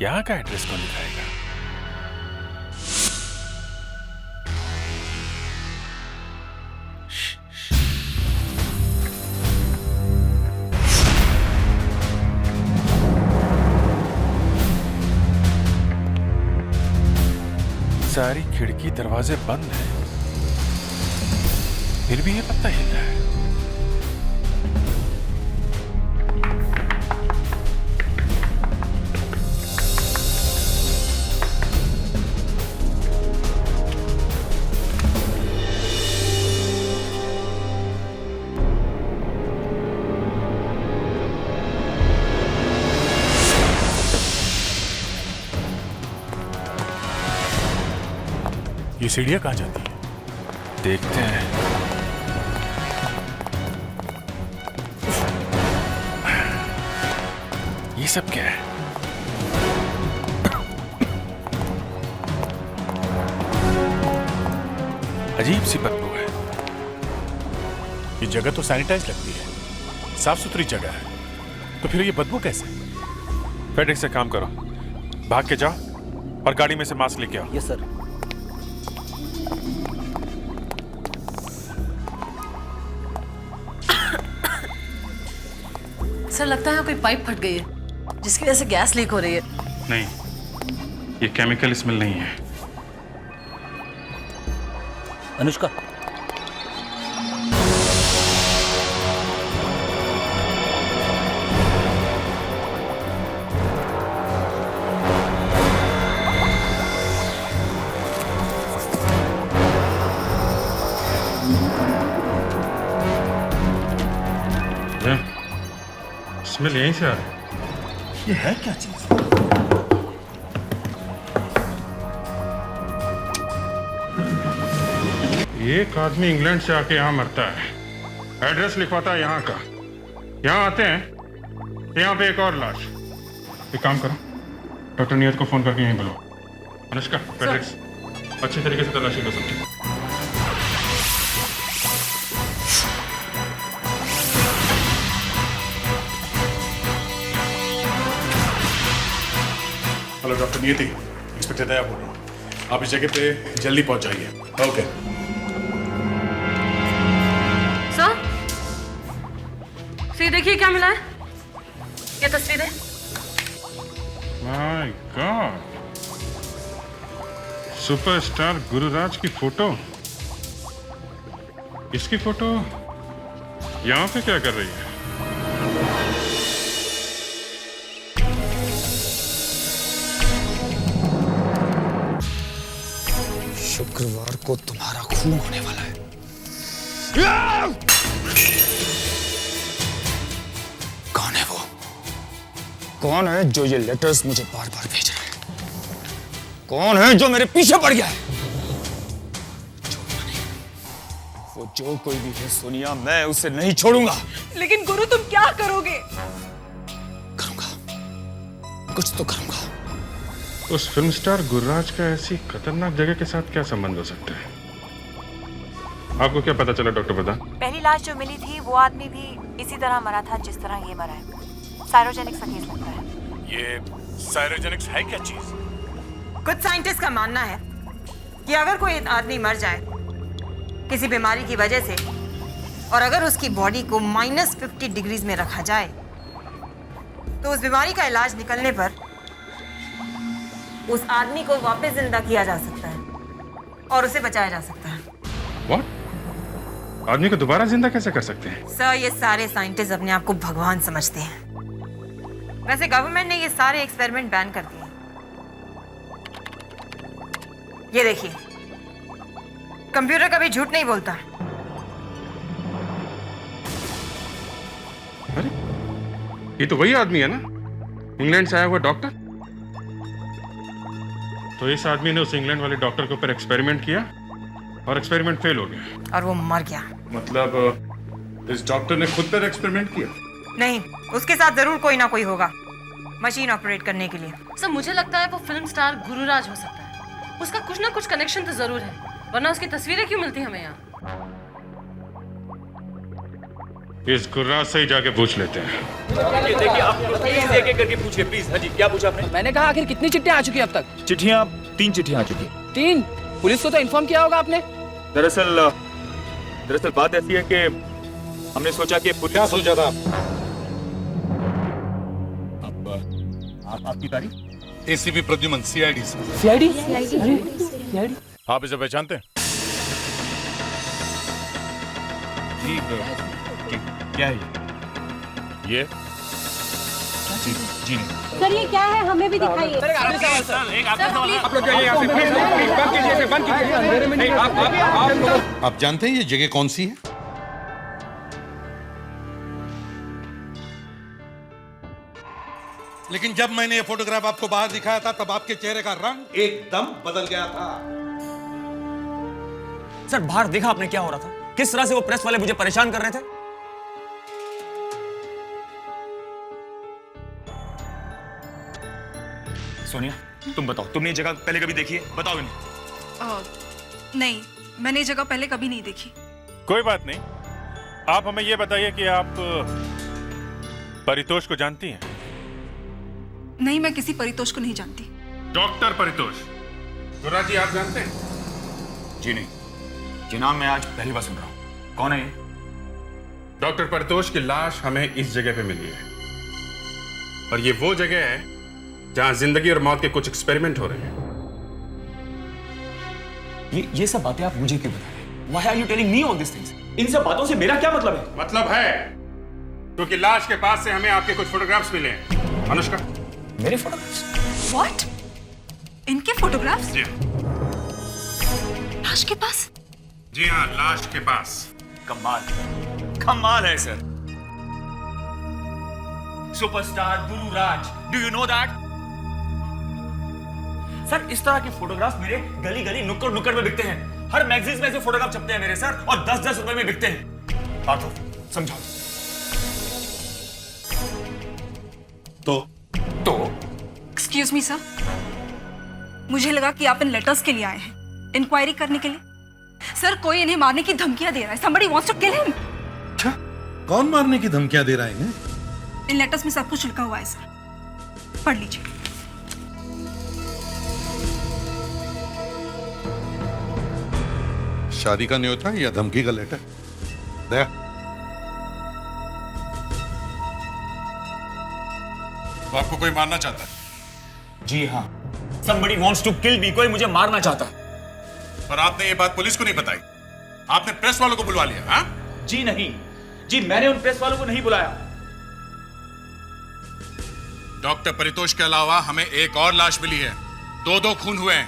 यहाँ का एड्रेस कौन लिखाएगा? सारी खिड़की दरवाजे बंद हैं, फिर भी ये पत्ता हिल रहा है। ये सीढ़ियां कहाँ जाती है? देखते हैं। ये सब क्या है? अजीब सी बदबू है। ये जगह तो सैनिटाइज लगती है, साफ सुथरी जगह है, तो फिर ये बदबू कैसे? फेडेक्स से काम करो, भाग के जाओ और गाड़ी में से मास्क लेके आओ। Yes sir. सर लगता है कोई पाइप फट गई है जिसकी वजह से गैस लीक हो रही है। नहीं, ये केमिकल स्मेल नहीं है। अनुष्का, स्मेल यहीं से आ रहा है। ये है क्या चीज? एक आदमी इंग्लैंड से आके यहाँ मरता है, एड्रेस लिखवाता है यहाँ का, यहाँ आते हैं, यहाँ पे एक और लाश। एक काम करो, डॉक्टर नियत को फोन करके यहीं बुलाओ। अनुष्का, फेडेक्स अच्छी तरीके से तलाशी कर सकते हैं। हेलो डॉक्टर नियति, इंस्पेक्टर दया बोल रहा हूँ। आप इस जगह पे जल्दी पहुंच जाइए। ओके सर, ये देखिए क्या मिला है। ये तस्वीर है। माय गॉड, सुपरस्टार गुरुराज की फोटो। इसकी फोटो यहाँ पे क्या कर रही है? शुक्रवार को तुम्हारा खून होने वाला है। कौन है वो? कौन है जो ये लेटर्स मुझे बार बार भेज रहा है? कौन है जो मेरे पीछे पड़ गया है? वो जो कोई भी है सोनिया, मैं उसे नहीं छोड़ूंगा। लेकिन गुरु तुम क्या करोगे? कुछ तो करूंगा। उस फिल्म स्टार गुरुराज का ऐसी खतरनाक जगह के साथ क्या संबंध हो सकता है? आपको क्या पता चला डॉक्टर प्रधान? पहली लाश जो मिली थी वो आदमी भी इसी तरह मरा था जिस तरह ये मरा है। साइरोजेनिक्स का केस लगता है। ये साइरोजेनिक्स है क्या चीज? कुछ साइंटिस्ट का मानना है कि अगर कोई आदमी मर जाए किसी बीमारी की वजह से और अगर उसकी बॉडी को -50 डिग्रीज में रखा जाए तो उस बीमारी का इलाज निकलने पर उस आदमी को वापस जिंदा किया जा सकता है और उसे बचाया जा सकता है। What? आदमी को दोबारा जिंदा कैसे कर सकते हैं? सर, ये सारे साइंटिस्ट अपने आप को भगवान समझते हैं। वैसे गवर्नमेंट ने ये सारे एक्सपेरिमेंट बैन कर दिए। ये देखिए, कंप्यूटर कभी झूठ नहीं बोलता। अरे, ये तो वही आदमी है ना, इंग्लैंड से आया हुआ डॉक्टर। तो इस आदमी ने उस इंग्लैंड वाले डॉक्टर के ऊपर एक्सपेरिमेंट किया और एक्सपेरिमेंट फेल हो गया और वो मर गया। मतलब इस डॉक्टर ने खुद पर एक्सपेरिमेंट किया? नहीं, उसके साथ जरूर कोई ना कोई होगा मशीन ऑपरेट करने के लिए। सर मुझे लगता है वो फिल्म स्टार गुरुराज हो सकता है। उसका कुछ ना कुछ कनेक्शन तो जरूर है, वरना उसकी तस्वीरें क्यों मिलती हमें यहाँ? इस गुर्राज से ही जाके पूछ लेते हैं। ये देखिए, आप प्लीज एक-एक करके पूछिए प्लीज। हाँ जी, क्या पूछा आपने? मैंने कहा आखिर कितनी चिट्ठियां आ चुकी है अब तक? चिट्ठियां 3 चिट्ठियां आ चुकी हैं। 3? पुलिस को तो इन्फॉर्म किया होगा आपने? दरअसल बात ऐसी है कि हमने सोचा कि पुलिस। क्या सोचा था? आपकी तारीफ? ACP Pradyuman, CID. सीआईडी? आप इसे पहचानते हैं? जी, क्या है ये? जी नहीं। सर ये क्या है, हमें भी दिखाइए। आप लोग जाइए यहाँ से, प्लीज बंद कीजिए। आप जानते हैं ये जगह कौन सी है? लेकिन जब मैंने ये फोटोग्राफ आपको बाहर दिखाया था तब आपके चेहरे का रंग एकदम बदल गया था। सर बाहर देखा आपने क्या हो रहा था, किस तरह से वो प्रेस वाले मुझे परेशान कर रहे थे। सोनिया तुम बताओ, तुमने ये जगह पहले कभी देखी है? बताओ इन्हें। नहीं, मैंने ये जगह पहले कभी नहीं देखी। कोई बात नहीं, आप हमें ये बताइए कि आप परितोष को जानती हैं? नहीं, मैं किसी परितोष को नहीं जानती। डॉक्टर परितोष गुरुराज जी आप जानते हैं? जी नहीं, ये नाम मैं आज पहली बार सुन रहा हूँ। कौन है ये? डॉक्टर परितोष की लाश हमें इस जगह पे मिली है, और ये वो जगह है जहां जिंदगी और मौत के कुछ एक्सपेरिमेंट हो रहे हैं। ये सब बातें आप मुझे क्यों बता रहे हैं? Why are you telling me all these things? इन सब बातों से मेरा क्या मतलब है? मतलब है क्योंकि लाश के पास से हमें आपके कुछ फोटोग्राफ्स मिले हैं। अनुष्का, मेरे फोटोग्राफ्स? What? इनके फोटोग्राफ्स? जी लाश के पास? जी हाँ, लाश के पास। कमाल है sir. Superstar Gururaj, do you know that? Sir इस तरह के फोटोग्राफ्स मेरे गली गली नुक्कड़ नुक्कड़ में बिकते हैं। हर मैगजीन में ऐसे फोटोग्राफ छपते हैं मेरे सर, और 10-10 रुपए में बिकते हैं। बात समझाओ। तो एक्सक्यूज मी सर, मुझे लगा कि आप इन लेटर्स के लिए आए हैं, इंक्वायरी करने के लिए। सर कोई इन्हें मारने की धमकियां दे रहा है। Somebody wants to kill him. अच्छा, कौन मारने की धमकियां दे रहा है इन्हें? इन लेटर्स में सब कुछ लिखा हुआ है सर, पढ़ लीजिए। शादी का न्योता या धमकी का लेटर? दया, तो आपको कोई मारना चाहता है? जी हाँ, somebody wants to kill me, कोई मुझे मारना चाहता है। पर आपने ये बात पुलिस को नहीं बताई, आपने प्रेस वालों को बुलवा लिया। हाँ? जी नहीं, जी मैंने उन प्रेस वालों को नहीं बुलाया। डॉक्टर परितोष के अलावा हमें एक और लाश मिली है, 2-2 खून हुए हैं,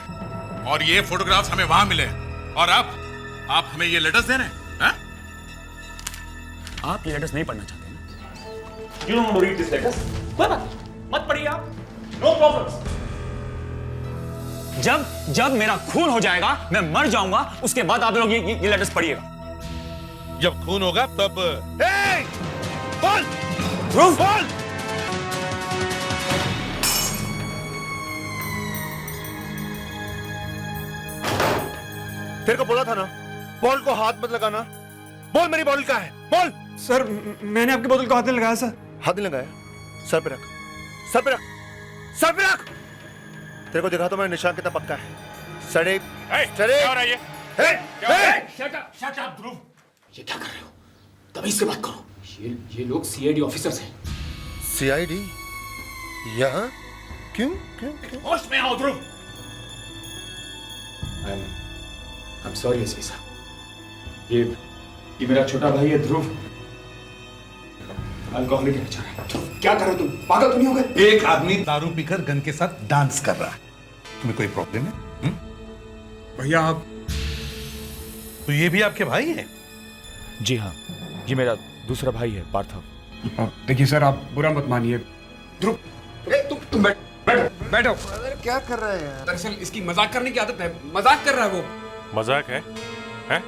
और ये फोटोग्राफ्स हमें वहां मिले, और अब आप हमें ये लेटर्स दे रहे हैं? हाँ? आप ये लेटर्स नहीं पढ़ना चाहते ना? You don't want to read these letters? कोई बात नहीं, मत पढ़िए आप, no problems। जब मेरा खून हो जाएगा, मैं मर जाऊंगा, उसके बाद आप लोग ये लेटर्स पढ़िएगा। जब खून होगा तब बोल बोल। तेरे को बोला था ना, बॉल को हाथ मत लगाना। बोल मेरी बॉल कहाँ है? बोल। सर मैंने आपकी बोतल को हाथ नहीं लगाया सर। हाथ नहीं लगाया? सर पे रख, सर पे रख, सर पे रख। तेरे को देखा तो मैं निशान कितना पक्का है। सड़े क्या हो रहा है ये? शट अप ध्रुव, ये क्या कर रहे हो? तमीज से बात करो। ये लोग सीआईडी ऑफिसर्स हैं। सीआईडी? यहाँ क्यों क्यों क्यों? होश में आओ ध्रुव। I'm sorry एसपी साहब, ये मेरा छोटा भाई है ध्रुव, अल्कोहलिक है बेचारा। क्या कर रहे हो तुम? पागल तो नहीं हो गए? एक आदमी दारू पीकर गन के साथ डांस कर रहा है, तुम्हें कोई प्रॉब्लम है? भैया आप, तो ये भी आपके भाई हैं? जी हाँ, ये मेरा दूसरा भाई है पार्थव। देखिए सर, आप बुरा मत मानिए। ध्रुव, तुम बैठो। क्या कर रहे हैं? दरअसल इसकी मजाक करने की आदत है, मजाक कर रहा है वो। मजाक है? हैं?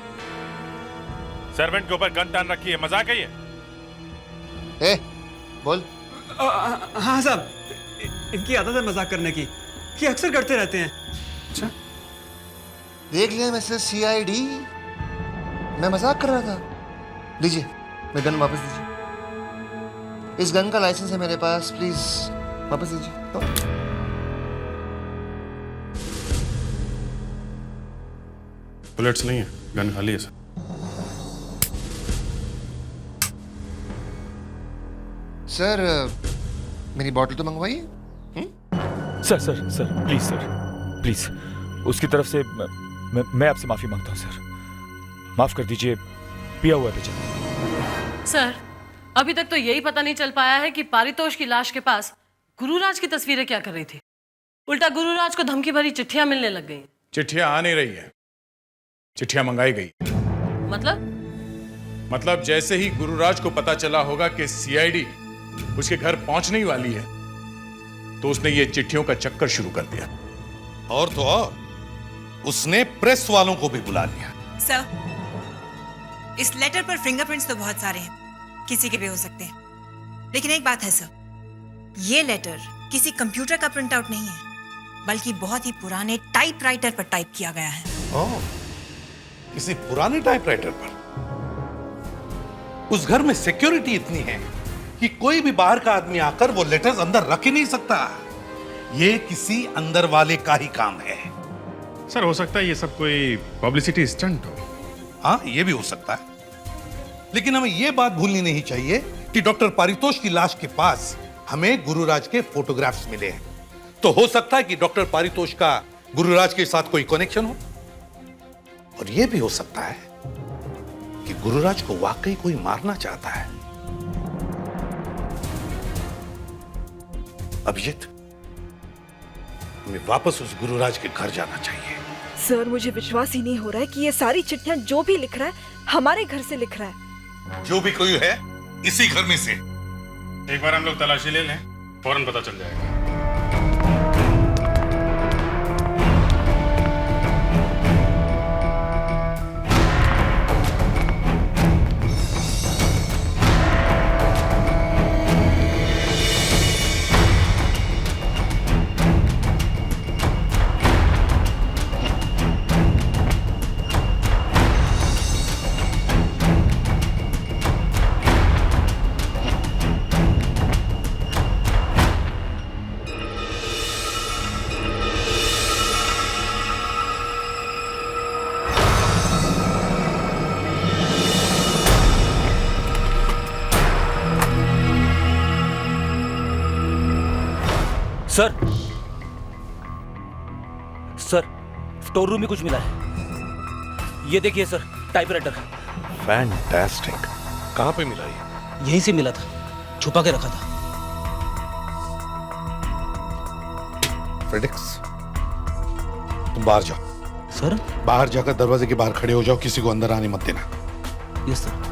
सर्वेंट के ऊपर गन तान रखी है, मजाक है ये? बोल। हाँ साहब, इनकी आदत है मजाक करने की, ये अक्सर करते रहते हैं। अच्छा, देख लिया मिस्टर सीआईडी, मैं मजाक कर रहा था। लीजिए, मैं गन वापस दीजिए। इस गन का लाइसेंस है मेरे पास, प्लीज वापस दीजिए। तो बुलेट्स नहीं है, गन खाली है सर। सर मेरी बॉटल तो मंगवाइए। सर प्लीज उसकी तरफ से मैं आपसे माफी मांगता हूँ सर, माफ कर दीजिए, पिया हुआ था। सर अभी तक तो यही पता नहीं चल पाया है कि पारितोष की लाश के पास गुरुराज की तस्वीरें क्या कर रही थी। उल्टा गुरुराज को धमकी भरी चिट्ठियां मिलने लग गई। चिट्ठियां आ नहीं रही है, चिट्ठियां मंगाई गई। मतलब जैसे ही गुरुराज को पता चला होगा कि सीआईडी उसके घर पहुंचने ही वाली है, तो उसने ये चिट्ठियों का चक्कर शुरू कर दिया। और तो और उसने प्रेस वालों को भी बुला लिया। सर, इस लेटर पर फिंगरप्रिंट्स तो बहुत सारे हैं, किसी के भी हो सकते हैं। लेकिन एक बात है सर, ये लेटर किसी कंप्यूटर का प्रिंट आउट नहीं है, बल्कि बहुत ही पुराने टाइपराइटर पर टाइप किया गया है। ओह, किसी पुराने टाइपराइटर पर? उस घर में सिक्योरिटी इतनी है कि कोई भी बाहर का आदमी आकर वो लेटर्स अंदर रख ही नहीं सकता। ये किसी अंदर वाले का ही काम है। सर हो सकता है ये सब कोई पब्लिसिटी स्टंट हो। हाँ, ये भी हो सकता है, लेकिन हमें ये बात भूलनी नहीं चाहिए कि डॉक्टर पारितोष की लाश के पास हमें गुरुराज के फोटोग्राफ्स मिले हैं। तो हो सकता है कि डॉक्टर पारितोष का गुरुराज के साथ कोई कनेक्शन हो, और यह भी हो सकता है कि गुरुराज को वाकई कोई मारना चाहता है। अभिजीत, हमें वापस उस गुरुराज के घर जाना चाहिए। सर, मुझे विश्वास ही नहीं हो रहा है कि ये सारी चिट्ठियां जो भी लिख रहा है हमारे घर से लिख रहा है। जो भी कोई है इसी घर में से। एक बार हम लोग तलाशी ले लें, फौरन पता चल जाएगा। सर, सर, स्टोर रूम में कुछ मिला है। ये देखिए सर, टाइपराइटर। फैंटास्टिक। कहां पे मिला ये? यहीं से मिला था, छुपा के रखा था। फ्रेडिक्स, तुम बाहर जाओ। सर? बाहर जाकर दरवाजे के बाहर खड़े हो जाओ, किसी को अंदर आने मत देना। Yes sir.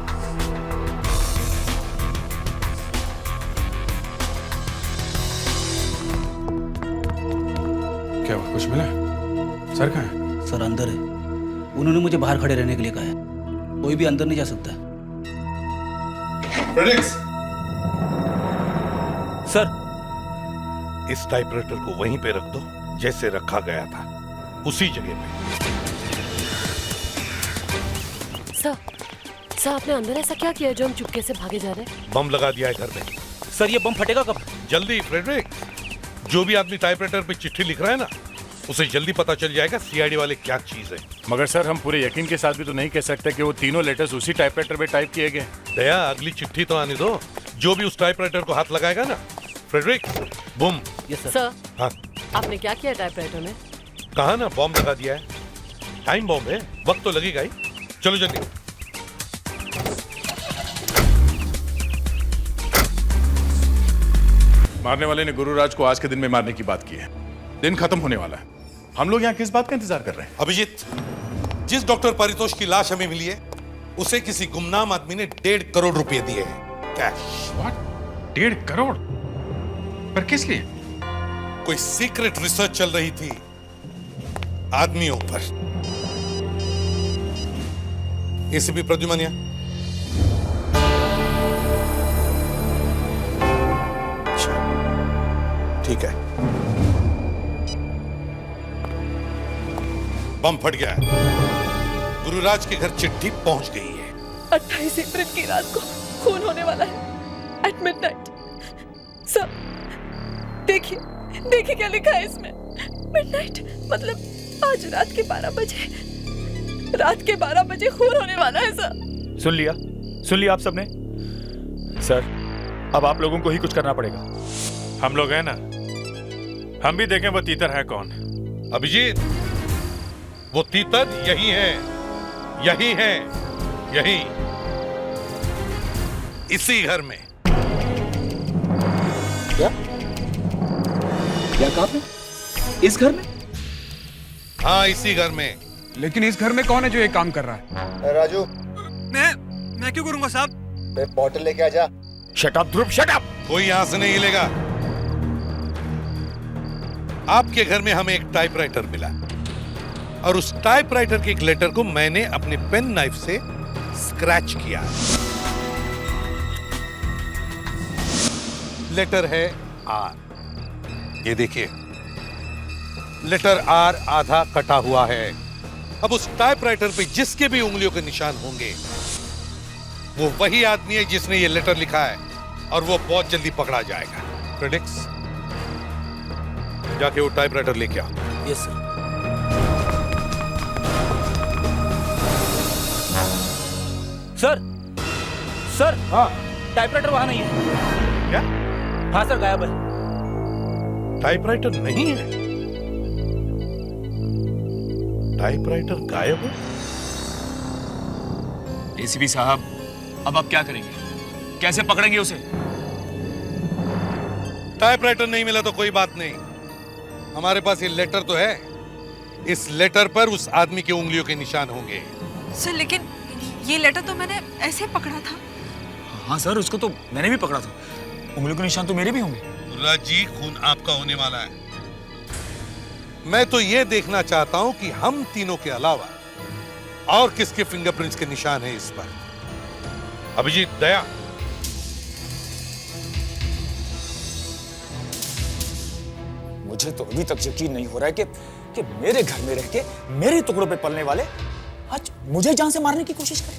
क्या हुआ, कुछ मिला? सर कहाँ है? सर अंदर है। उन्होंने मुझे बाहर खड़े रहने के लिए कहा है, कोई भी अंदर नहीं जा सकता। फ्रेडिक्स! सर, इस टाइपराइटर को वहीं पे रख दो जैसे रखा गया था, उसी जगह पे। सर, आपने अंदर ऐसा क्या किया जो हम चुपके से भागे जा रहे हैं? बम लगा दिया है घर में। सर, ये बम फटेगा कब? जल्दी फ्रेडरिक। जो भी आदमी टाइपराइटर पे चिट्ठी लिख रहा है ना, उसे जल्दी पता चल जाएगा सीआईडी वाले क्या चीज है। मगर सर, हम पूरे यकीन के साथ भी तो नहीं कह सकते कि वो तीनों लेटर्स उसी टाइपराइटर पे टाइप किए गए। दया, अगली चिट्ठी तो आने दो। जो भी उस टाइपराइटर को हाथ लगाएगा ना, फ्रेडरिक, बूम। Yes sir. हाँ, आपने क्या किया टाइपराइटर में? कहा ना, बॉम्ब लगा दिया है। टाइम बॉम्ब है, वक्त तो लगेगा ही। चलो जल्दी। मारने वाले ने गुरुराज को आज के दिन में मारने की बात की है। दिन खत्म होने वाला है। हम लोग यहाँ किस बात का इंतजार कर रहे हैं? अभिजीत, जिस डॉक्टर पारितोष की लाश हमें मिली है, उसे किसी गुमनाम आदमी ने 1.5 करोड़ रुपए दिए हैं, कैश। व्हाट? 1.5 करोड़? पर किस लिए? कोई सीक्रेट रिसर्च चल रही थी आदमियों पर। एसीपी प्रद्युमन, ठीक है। बम फट गया है। गुरुराज के घर चिट्ठी पहुंच गई है। 28 अप्रैल की रात को खून होने वाला है एट मिडनाइट। सर, देखिए देखिए क्या लिखा है इसमें। मिडनाइट मतलब आज रात के 12 बजे। रात के 12 बजे खून होने वाला है सर। सुन लिया आप सबने? सर, अब आप लोगों को ही कुछ करना पड़ेगा। हम लोग हैं ना, हम भी देखें वो तीतर है कौन। अभिजीत, वो तीतर यही है, यही है, यही इसी घर में। क्या कहा आपने? इस घर में? हाँ, इसी घर में। लेकिन इस घर में कौन है जो ये काम कर रहा है? राजू, मैं क्यों करूंगा साहब? बॉटल लेके आ जा। शट अप ध्रुव, शट अप। कोई यहां से नहीं हिलेगा। आपके घर में हमें एक टाइपराइटर मिला। और उस टाइपराइटर के एक लेटर को मैंने अपने पेन नाइफ से स्क्रैच किया। लेटर है आर। ये देखिए, लेटर आर आधा कटा हुआ है। अब उस टाइपराइटर पे जिसके भी उंगलियों के निशान होंगे वो वही आदमी है जिसने ये लेटर लिखा है, और वो बहुत जल्दी पकड़ा जाएगा। प्रेडिक्स, जाके वो टाइपराइटर लेके आओ। Yes sir. सर सर, हाँ टाइपराइटर वहां नहीं है। क्या? हाँ सर, गायब है। टाइपराइटर नहीं है? टाइपराइटर गायब है? एसीपी साहब, अब आप क्या करेंगे? कैसे पकड़ेंगे उसे? टाइपराइटर नहीं मिला तो कोई बात नहीं, हमारे पास ये लेटर तो है। इस लेटर पर उस आदमी की उंगलियों के निशान होंगे। सर लेकिन ये लेटर तो मैंने ऐसे पकड़ा था। हाँ सर, उसको तो मैंने भी पकड़ा था। उंगलियों के निशान तो मेरे भी होंगे। राजी, खून आपका होने वाला है। मैं तो ये देखना चाहता हूं कि हम तीनों के अलावा और किसके फिंगरप्रिंट्स के निशान हैं इस पर। अभिजीत, दया, मुझे तो अभी तक यकीन नहीं हो रहा है कि मेरे घर में रह के मेरे टुकड़ों पे पलने वाले आज मुझे जान से मारने की कोशिश करें।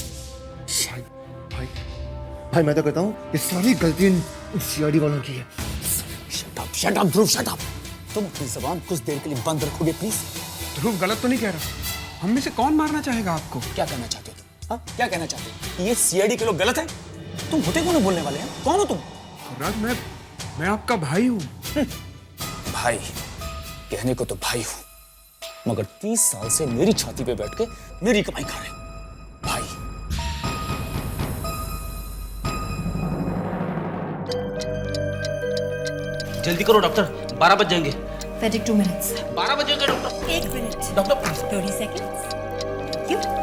भाई मैं तो कहता हूँ ये सारी गलती सीआईडी वालों की है। शट अप ध्रुव, शट अप। तुम अपनी जबान कुछ देर के लिए बंद रखोगे प्लीज? ध्रुव गलत तो नहीं कह रहा। हम में से कौन मारना चाहेगा आपको? क्या कहना चाहते हो तुम? हाँ, क्या कहना चाहते हो? ये सीआईडी के लोग गलत हैं? तुम होते कौन बोलने वाले हैं? कौन हो तुम? राज, मैं आपका भाई हूँ। भाई कहने को तो भाई हूं, मगर 30 साल से मेरी छाती पे बैठ के मेरी कमाई खा रहे भाई। जल्दी करो डॉक्टर, 12 बज जाएंगे। 32 minutes. 12 बजेंगे doctor. 1 minute. Doctor 30 seconds. Thank you.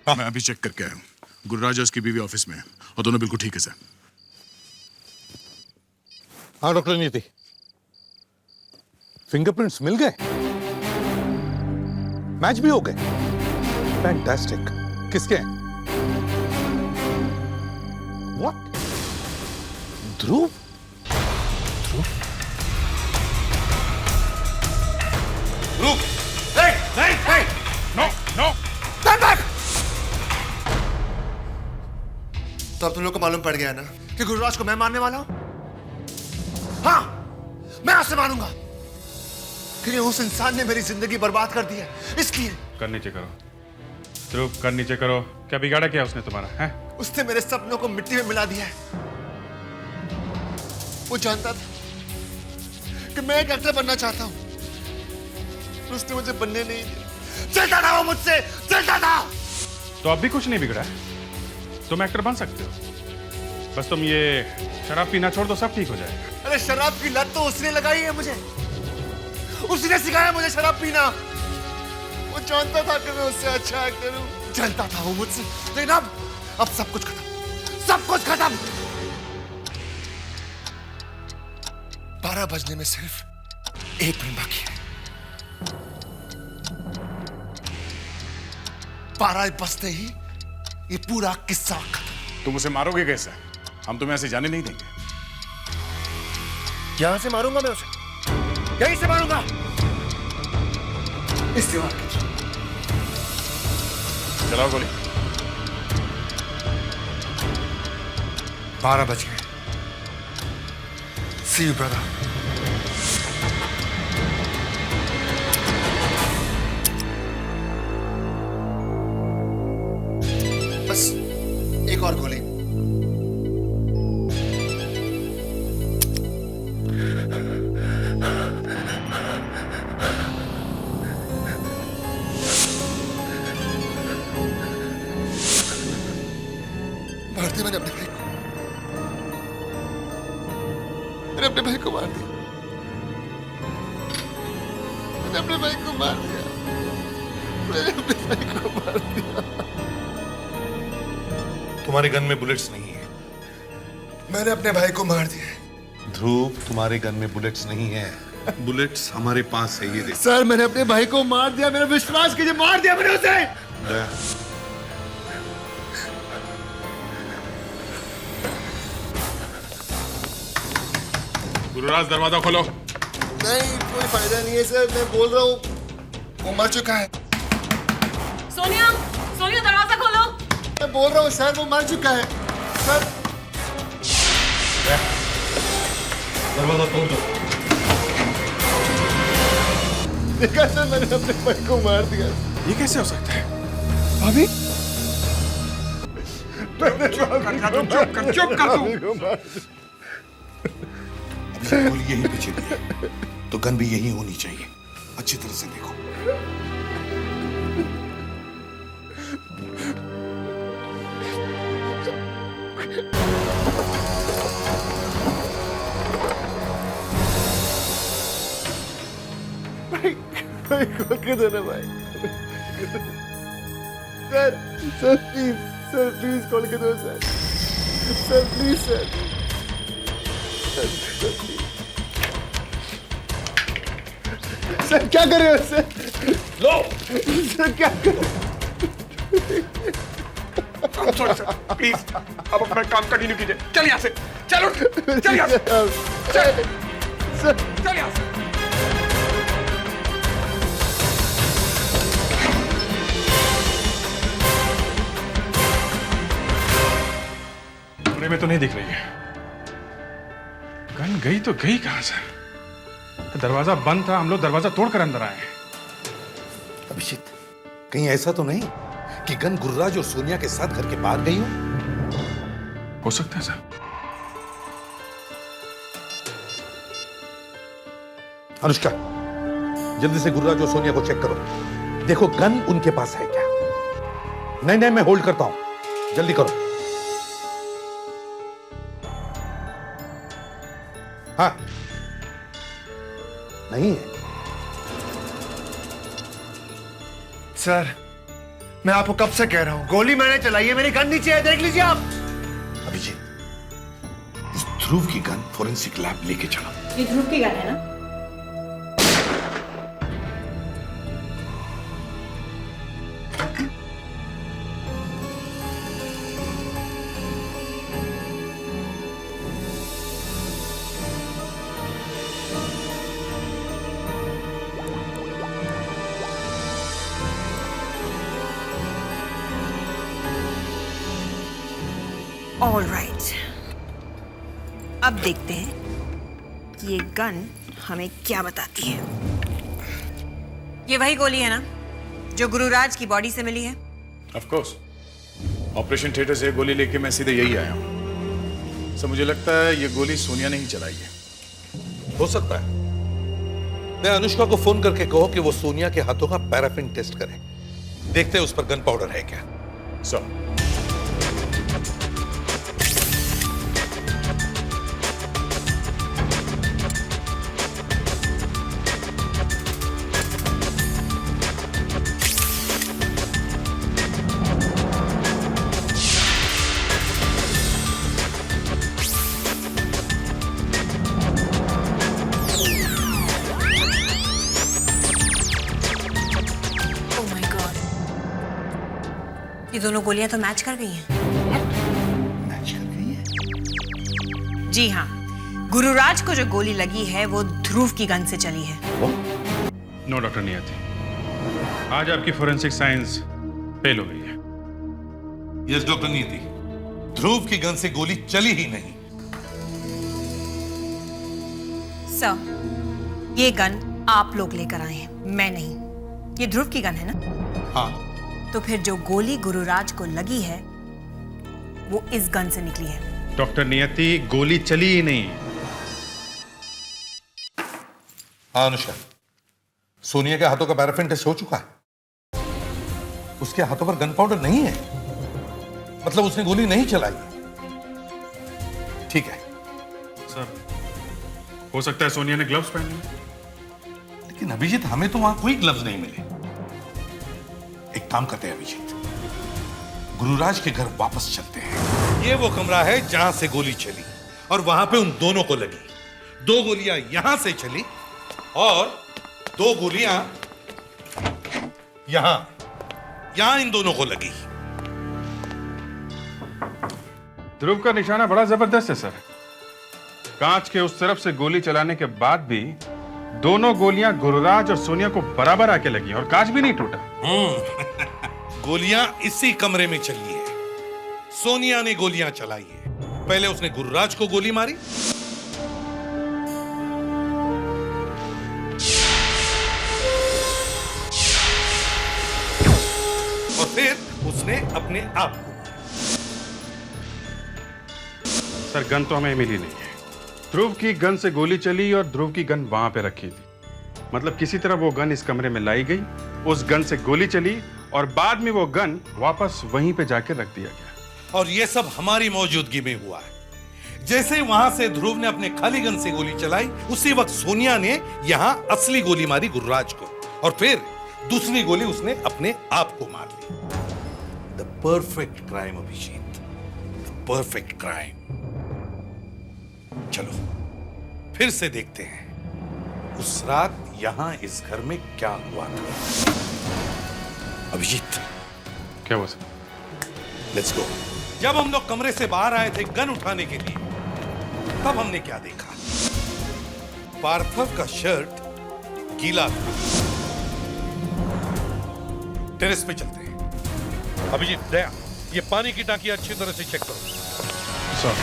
मैं अभी चेक करके आया हूँ। गुरुराज और उसकी बीवी ऑफिस में है और दोनों बिल्कुल ठीक है सर। हाँ डॉक्टर नीति, फिंगरप्रिंट्स मिल गए, मैच भी हो गए। फैंटास्टिक। किसके हैं? व्हाट? ध्रुव? ध्रुव? नहीं, नो, नो, स्टैंड बैक। तो अब तुम लोग को मालूम पड़ गया ना कि गुरुराज को मैं मारने वाला हूं? हाँ, मैं आपसे मारूंगा क्योंकि उस इंसान ने मेरी जिंदगी बर्बाद कर दी है, इसलिए। कर नीचे करो ध्रुव, कर नीचे करो। क्या बिगाड़ा क्या उसने तुम्हारा? है? उसने मेरे सपनों को मिट्टी में मिला दिया है। वो जानता था कि मैं एक एक्टर बनना चाहता हूं, उसने मुझे बनने नहीं दिया। चलता था वो मुझसे, चलता था। तो अब भी कुछ नहीं बिगड़ा है, तुम एक्टर बन सकते हो। बस तुम ये शराब पीना छोड़ दो, सब ठीक हो जाएगा। अरे शराब की लत तो उसने लगाई है मुझे, उसने सिखाया मुझे शराब पीना। वो जानता था कि मैं उससे अच्छा एक्टर हूं, जानता था वो मुझसे। लेकिन अब सब कुछ खत्म, सब कुछ खत्म। 12 बजने में सिर्फ 1 मिनट बाकी है। 12 बजते ही ये पूरा किस्सा खत्म। तुम उसे मारोगे कैसे? हम तुम्हें ऐसे जाने नहीं देंगे। यहां से मारूंगा मैं उसे, यहीं से मारूंगा, इस दीवार के। चलाओ गोली। 12 बज गए। See you, brother. बस एक और गोली। मार दिया मैंने अपने भाई को। मैंने अपने भाई को मार दिया। मैंने अपने भाई को मार दिया। मैंने अपने भाई को मार दिया। तुम्हारे गन में बुलेट्स नहीं है। मैंने अपने भाई को मार दिया। ध्रुव, तुम्हारे गन में बुलेट्स नहीं है। बुलेट्स हमारे पास है, ये देख। सर मैंने अपने भाई को मार दिया। मेरा विश्वास कीजिए, मार दिया मैंने उसे। दया, गुरुराज दरवाजा खोलो। नहीं, कोई फायदा नहीं है सर, मैं बोल रहा हूँ वो मर चुका है। सोनिया, सोनिया दरवाजा खोलो। मैं बोल रहा हूँ सर, वो मर चुका है सर। दरवाजा तोड़ दो। देखा सर, मैंने अपने भाई को मार दिया। ये कैसे हो सकता है? भाभी, चुप कर तू। गोली यहीं पे चली है, तो गन भी यहीं होनी चाहिए। अच्छी तरह से देखो। भाई खोल के दो ना भाई। Sir sir please, sir please खोल के दो sir. Sir please sir. Sir क्या कर रहे हो सर? लो सर क्या कर रहे हो? प्लीज अब अपना काम कंटिन्यू कीजिए। चल यहाँ से, चलो चल यहाँ से, चल यहाँ से। कमरे में तो नहीं दिख रही है। गन गई तो गई कहां से? दरवाजा बंद था, हम लोग दरवाजा तोड़कर अंदर आए हैं। अभिषेक, कहीं ऐसा तो नहीं कि गन गुरुराज और सोनिया के साथ घर के बाहर गई हो सकता है सर। अनुष्का, जल्दी से गुरुराज और सोनिया को चेक करो। देखो गन उनके पास है क्या। नहीं नहीं, मैं होल्ड करता हूं, जल्दी करो। हाँ, नहीं है। सर मैं आपको कब से कह रहा हूं, गोली मैंने चलाई है, मेरी गन नीचे है, देख लीजिए आप। अभिजीत, इस ध्रुव की गन फोरेंसिक लैब लेके चलो। ये ध्रुव की गन है ना? ऑल राइट, अब देखते हैं कि ये गन हमें क्या बताती है। ये वही गोली है ना जो गुरुराज की बॉडी से मिली है? Of course. ऑपरेशन थिएटर से गोली लेके मैं सीधे यही आया हूं। सर मुझे लगता है ये गोली सोनिया ने ही चलाई है। हो सकता है। मैं अनुष्का को फोन करके कहो कि वो सोनिया के हाथों का पैराफिन टेस्ट करे। देखते हैं उस पर गन पाउडर है क्या। सर ये दोनों गोलियां तो मैच कर गई हैं। मैच कर गई हैं? जी हाँ, गुरुराज को जो गोली लगी है वो ध्रुव की गन से चली है। नो डॉक्टर नियति, आज आपकी फोरेंसिक साइंस फेल हो गई है। यस डॉक्टर नियति, ध्रुव की गन से गोली चली ही नहीं। सर, ये गन आप लोग लेकर आए हैं, मैं नहीं। ये ध्रुव की गन है ना? हाँ। तो फिर जो गोली गुरुराज को लगी है वो इस गन से निकली है। डॉक्टर नियति, गोली चली ही नहीं। हाँ अनुष्का, सोनिया के हाथों का पैराफिन टेस्ट हो चुका है। उसके हाथों पर गन पाउडर नहीं है। मतलब उसने गोली नहीं चलाई? ठीक है सर, हो सकता है सोनिया ने ग्लव्स पहने हैं। लेकिन अभिजीत, हमें तो वहां कोई ग्लव्स नहीं मिले। एक काम करते हैं अभिजीत, गुरुराज के घर वापस चलते हैं। ये वो कमरा है जहां से गोली चली और वहां पे उन दोनों को लगी। 2 गोलियां यहां से चली और 2 गोलियां यहां इन दोनों को लगी। ध्रुव का निशाना बड़ा जबरदस्त है सर। कांच के उस तरफ से गोली चलाने के बाद भी दोनों गोलियां गुरुराज और सोनिया को बराबर आके लगी और कांच भी नहीं टूटा। गोलियां इसी कमरे में चली है। सोनिया ने गोलियां चलाई है। पहले उसने गुरुराज को गोली मारी, और फिर उसने अपने आप को। सर, गन तो हमें मिली नहीं है। ध्रुव की गन से गोली चली और ध्रुव की गन वहां पे रखी थी। मतलब किसी तरह वो गन इस कमरे में लाई गई, उस गन से गोली चली और बाद में वो गन वापस वहीं पे जाके रख दिया गया। और ये सब हमारी मौजूदगी में हुआ है। जैसे वहां से ध्रुव ने अपने खाली गन से गोली चलाई, उसी वक्त सोनिया ने यहां असली गोली मारी गुरुराज को, और फिर दूसरी गोली उसने अपने आप को मार ली। The perfect crime Abhijeet, the perfect crime. चलो फिर से देखते हैं उस रात यहां इस घर में क्या हुआ था। अभिजीत, क्या हुआ सर? Let's go. जब हम लोग कमरे से बाहर आए थे गन उठाने के लिए, तब हमने क्या देखा? पार्थव का शर्ट गीला था। टेरेस पे चलते हैं। अभिजीत, दया, ये पानी की टांकी अच्छी तरह से चेक करो। सर,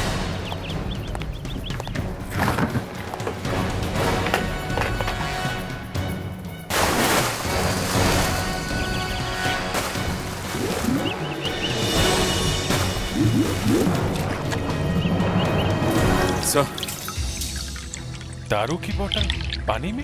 दारू की बोतल पानी में?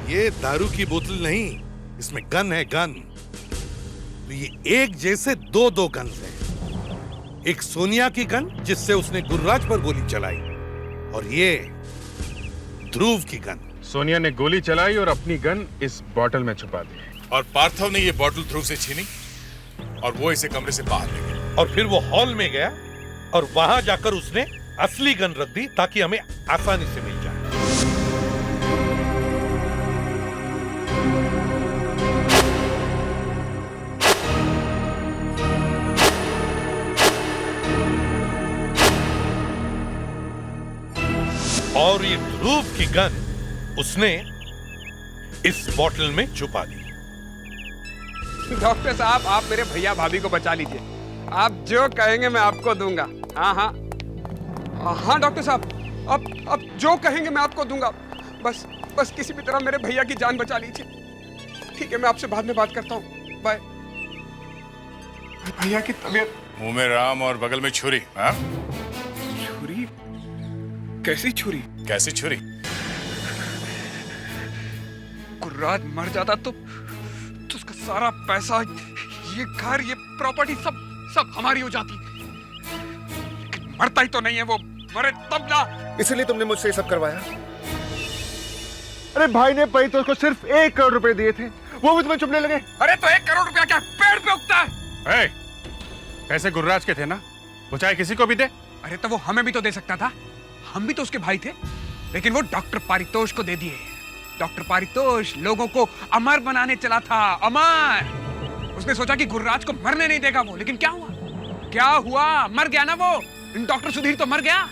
ये दारू की बोतल नहीं, इसमें गन है, गन। तो ये एक जैसे 2 गन हैं। एक सोनिया की गन जिससे उसने गुरुराज पर गोली चलाई, और ये ध्रुव की गन। सोनिया ने गोली चलाई और अपनी गन इस बोतल में छुपा दी। और पार्थव ने ये बोतल ध्रुव से छीनी और वो इसे कमरे से बाहर ले गया। और फिर वो हॉल में गया और वहां जाकर उसने असली गन रख दी ताकि हमें आसानी से मिल जाए। और ये ध्रुव की गन उसने इस बोतल में छुपा दी। डॉक्टर साहब, आप मेरे भैया भाभी को बचा लीजिए। आप जो कहेंगे मैं आपको दूंगा। हाँ हाँ हाँ डॉक्टर साहब, अब जो कहेंगे मैं आपको दूंगा। बस किसी भी तरह मेरे भैया की जान बचा लीजिए। ठीक है, मैं आपसे बाद में बात करता हूँ। बाय। भैया की तबीयत। मुंह में राम और बगल में छुरी। हाँ? छुरी? कैसी छुरी? कैसी छुरी? गुरुराज मर जाता तो उसका सारा पैसा, ये घर, ये प्रॉपर्टी सब हमारी हो जाती। लेकिन मरता ही तो नहीं है वो। मरे तब ना। इसलिए तुमने मुझसे ये सब करवाया? अरे भाई ने परितोष को सिर्फ 1 करोड़ रुपए दिए थे, वो भी तुम्हें चुपने लगे। अरे तो 1 करोड़ रुपया क्या पेड़ पे उगता है? पैसे गुरुराज के थे ना, वो चाहे किसी को भी दे। अरे तो वो हमें भी तो दे सकता था, हम भी तो उसके भाई थे। लेकिन वो डॉक्टर पारितोष को दे दिए। डॉक्टर पारितोष लोगों को अमर बनाने चला था, अमर। उसने सोचा कि गुरुराज को मरने नहीं देगा वो, लेकिन क्या हुआ? क्या हुआ? मर गया ना वो। डॉक्टर सुधीर तो मर गया।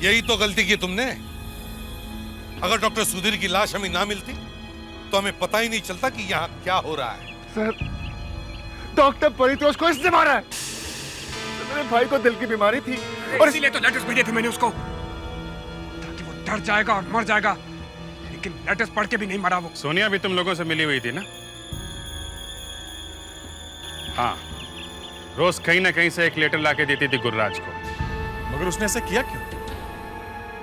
यही तो गलती की तुमने। अगर डॉक्टर सुधीर की लाश हमें ना मिलती तो हमें पता ही नहीं चलता कि यहाँ क्या हो रहा है। सर, डॉक्टर परितोष को इसने मारा है। मेरे भाई को दिल की बीमारी थी और इसीलिए तो लेटर्स भेजे थे मैंने उसको, ताकि वो डर जाएगा और मर जाएगा, लेकिन लेटर्स पढ़ के भी नहीं मरा वो। सोनिया भी तुम लोगों से मिली हुई थी ना? हाँ, रोज कहीं ना कहीं से एक लेटर लाके देती थी गुरुराज को। मगर उसने ऐसा किया क्यों?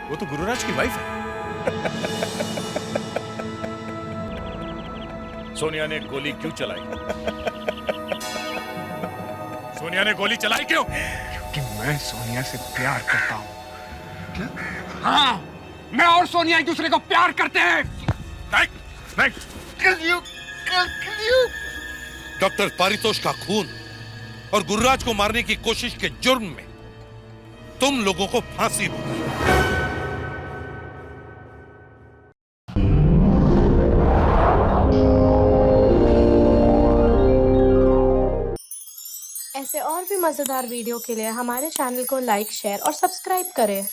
वो तो गुरुराज की वाइफ है। सोनिया ने गोली क्यों चलाई? सोनिया ने गोली चलाई क्यों? क्योंकि मैं सोनिया से प्यार करता हूँ। हाँ, मैं और सोनिया एक दूसरे को प्यार करते हैं। डॉक्टर पारितोष का खून और गुरुराज को मारने की कोशिश के जुर्म में तुम लोगों को फांसी होगी। ऐसे और भी मजेदार वीडियो के लिए हमारे चैनल को लाइक, शेयर और सब्सक्राइब करें।